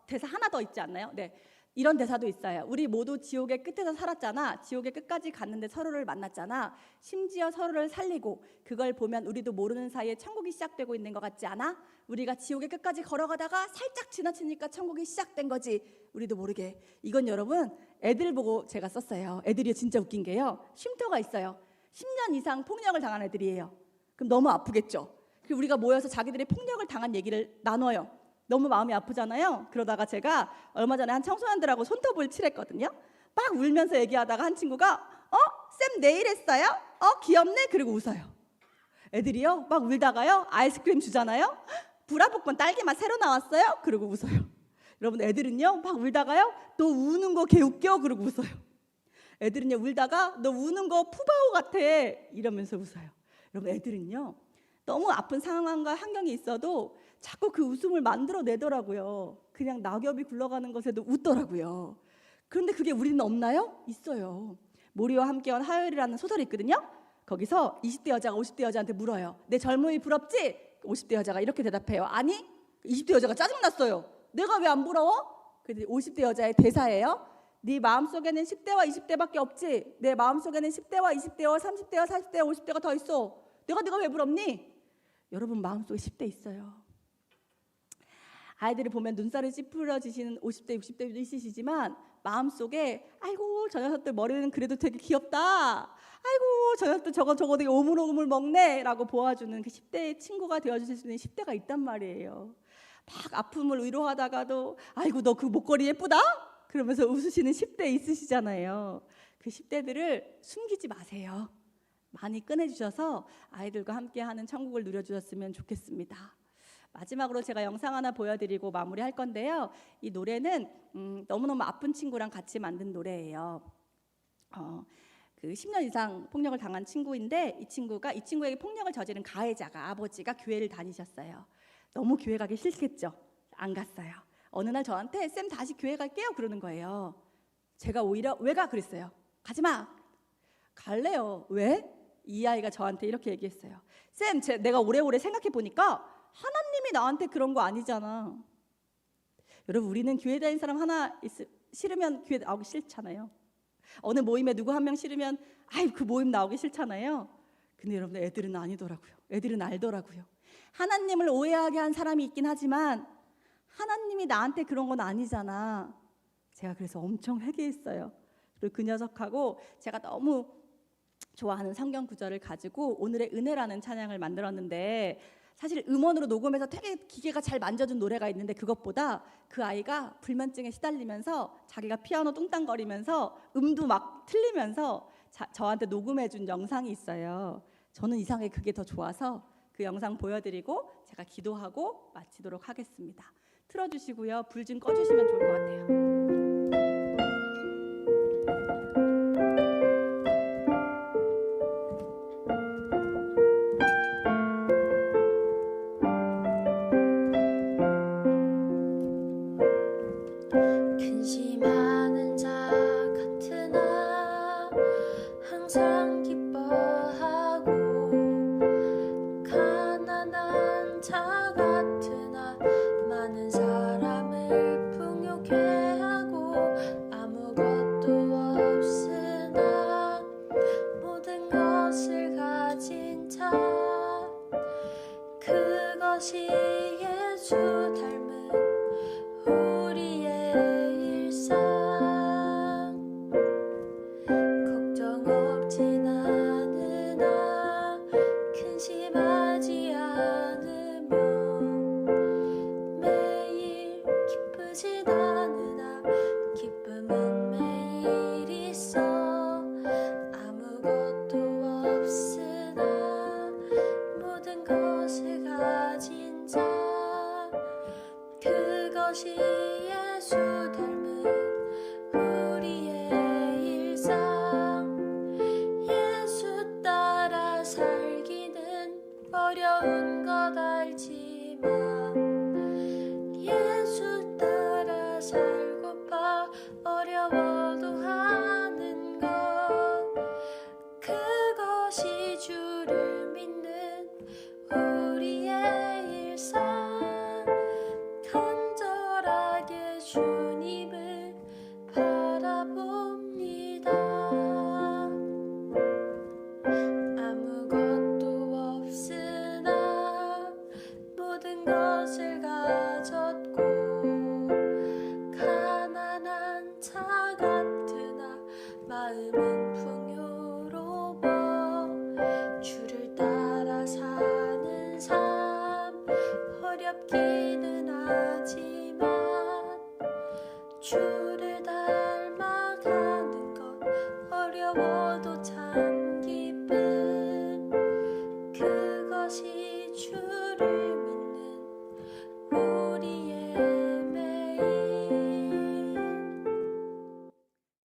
대사 하나 더 있지 않나요? 네, 이런 대사도 있어요. 우리 모두 지옥의 끝에서 살았잖아. 지옥의 끝까지 갔는데 서로를 만났잖아. 심지어 서로를 살리고 그걸 보면 우리도 모르는 사이에 천국이 시작되고 있는 것 같지 않아? 우리가 지옥의 끝까지 걸어가다가 살짝 지나치니까 천국이 시작된 거지. 우리도 모르게. 이건 여러분 애들 보고 제가 썼어요. 애들이 진짜 웃긴 게요. 쉼터가 있어요. 10년 이상 폭력을 당한 애들이에요. 그럼 너무 아프겠죠. 그리고 우리가 모여서 자기들이 폭력을 당한 얘기를 나눠요. 너무 마음이 아프잖아요. 그러다가 제가 얼마 전에 한 청소년들하고 손톱을 칠했거든요. 막 울면서 얘기하다가 한 친구가 쌤 내일 했어요? 귀엽네? 그리고 웃어요. 애들이요 막 울다가요 아이스크림 주잖아요. 브라복권 딸기맛 새로 나왔어요? 그리고 웃어요. 여러분, 애들은요 막 울다가요 너 우는 거 개 웃겨? 그리고 웃어요. 애들은요 울다가 너 우는 거 푸바오 같아 이러면서 웃어요. 여러분, 애들은요 너무 아픈 상황과 환경이 있어도 자꾸 그 웃음을 만들어내더라고요. 그냥 낙엽이 굴러가는 것에도 웃더라고요. 그런데 그게 우리는 없나요? 있어요. 모리와 함께한 화요일이라는 소설이 있거든요. 거기서 20대 여자가 50대 여자한테 물어요. 내 젊음이 부럽지? 50대 여자가 이렇게 대답해요. 아니, 20대 여자가 짜증났어요. 내가 왜 안 부러워? 그런데 50대 여자의 대사예요. 네 마음속에는 10대와 20대밖에 없지. 내 마음속에는 10대와 20대와 30대와 40대와 50대가 더 있어. 네가 왜 부럽니? 여러분, 마음속에 10대 있어요. 아이들을 보면 눈살이 찌푸려지시는 50대 60대도 있으시지만 마음속에 아이고 저 녀석들 머리는 그래도 되게 귀엽다. 아이고 저 녀석들 저거 되게 오물오물 먹네 라고 보아주는 그 10대의 친구가 되어주실 수 있는 10대가 있단 말이에요. 막 아픔을 위로하다가도 아이고 너 그 목걸이 예쁘다? 그러면서 웃으시는 10대 있으시잖아요. 그 10대들을 숨기지 마세요. 많이 꺼내주셔서 아이들과 함께하는 천국을 누려주셨으면 좋겠습니다. 마지막으로 제가 영상 하나 보여드리고 마무리할 건데요. 이 노래는 너무너무 아픈 친구랑 같이 만든 노래예요. 그 10년 이상 폭력을 당한 친구인데 이 친구에게 폭력을 저지른 가해자가 아버지가 교회를 다니셨어요. 너무 교회 가기 싫겠죠. 안 갔어요. 어느 날 저한테 쌤 다시 교회 갈게요 그러는 거예요. 제가 오히려 왜 가 그랬어요. 가지마. 갈래요. 왜? 이 아이가 저한테 이렇게 얘기했어요. 쌤 내가 오래오래 생각해 보니까 하나님이 나한테 그런 거 아니잖아. 여러분 우리는 교회 다니는 사람 하나 싫으면 교회 나오기 싫잖아요. 어느 모임에 누구 한 명 싫으면 그 모임 나오기 싫잖아요. 근데 여러분 애들은 아니더라고요. 애들은 알더라고요. 하나님을 오해하게 한 사람이 있긴 하지만 하나님이 나한테 그런 건 아니잖아. 제가 그래서 엄청 회개했어요. 그리고 그 녀석하고 제가 너무 좋아하는 성경 구절을 가지고 오늘의 은혜라는 찬양을 만들었는데 사실 음원으로 녹음해서 되게 기계가 잘 만져준 노래가 있는데 그것보다 그 아이가 불면증에 시달리면서 자기가 피아노 뚱땅거리면서 음도 막 틀리면서 저한테 녹음해준 영상이 있어요. 저는 이상하게 그게 더 좋아서 그 영상 보여드리고 제가 기도하고 마치도록 하겠습니다. 틀어주시고요. 불 좀 꺼주시면 좋을 것 같아요. 근심하는 자 같으나 항상 기뻐하고 가난한 자 같으나 많은 사람을 풍요케 하고 아무것도 없으나 모든 것을 가진 자 그것이 예수 닮은 우리의 일상 걱정 없진 않으나 근심하지 않으며 매일 기쁘진 않으나 기쁨은 매일 있어 아무것도 없으나 모든 것을 가진 자 그것이 예수 닮은 우리의 일상 예수 따라 살기는 어려운 것 알지만 예수 따라 살고파 어려워도 하는 것 그것이 주를 믿는 우리의 일상 간절하게 주님을 바라봅니다. 아무것도 없으나 모든 것을 가졌고 가난한 자 같으나 마음은 풍요로워 주를 따라 사는 삶 어렵기는 하지만 주를 닮아가는 것 어려워도 참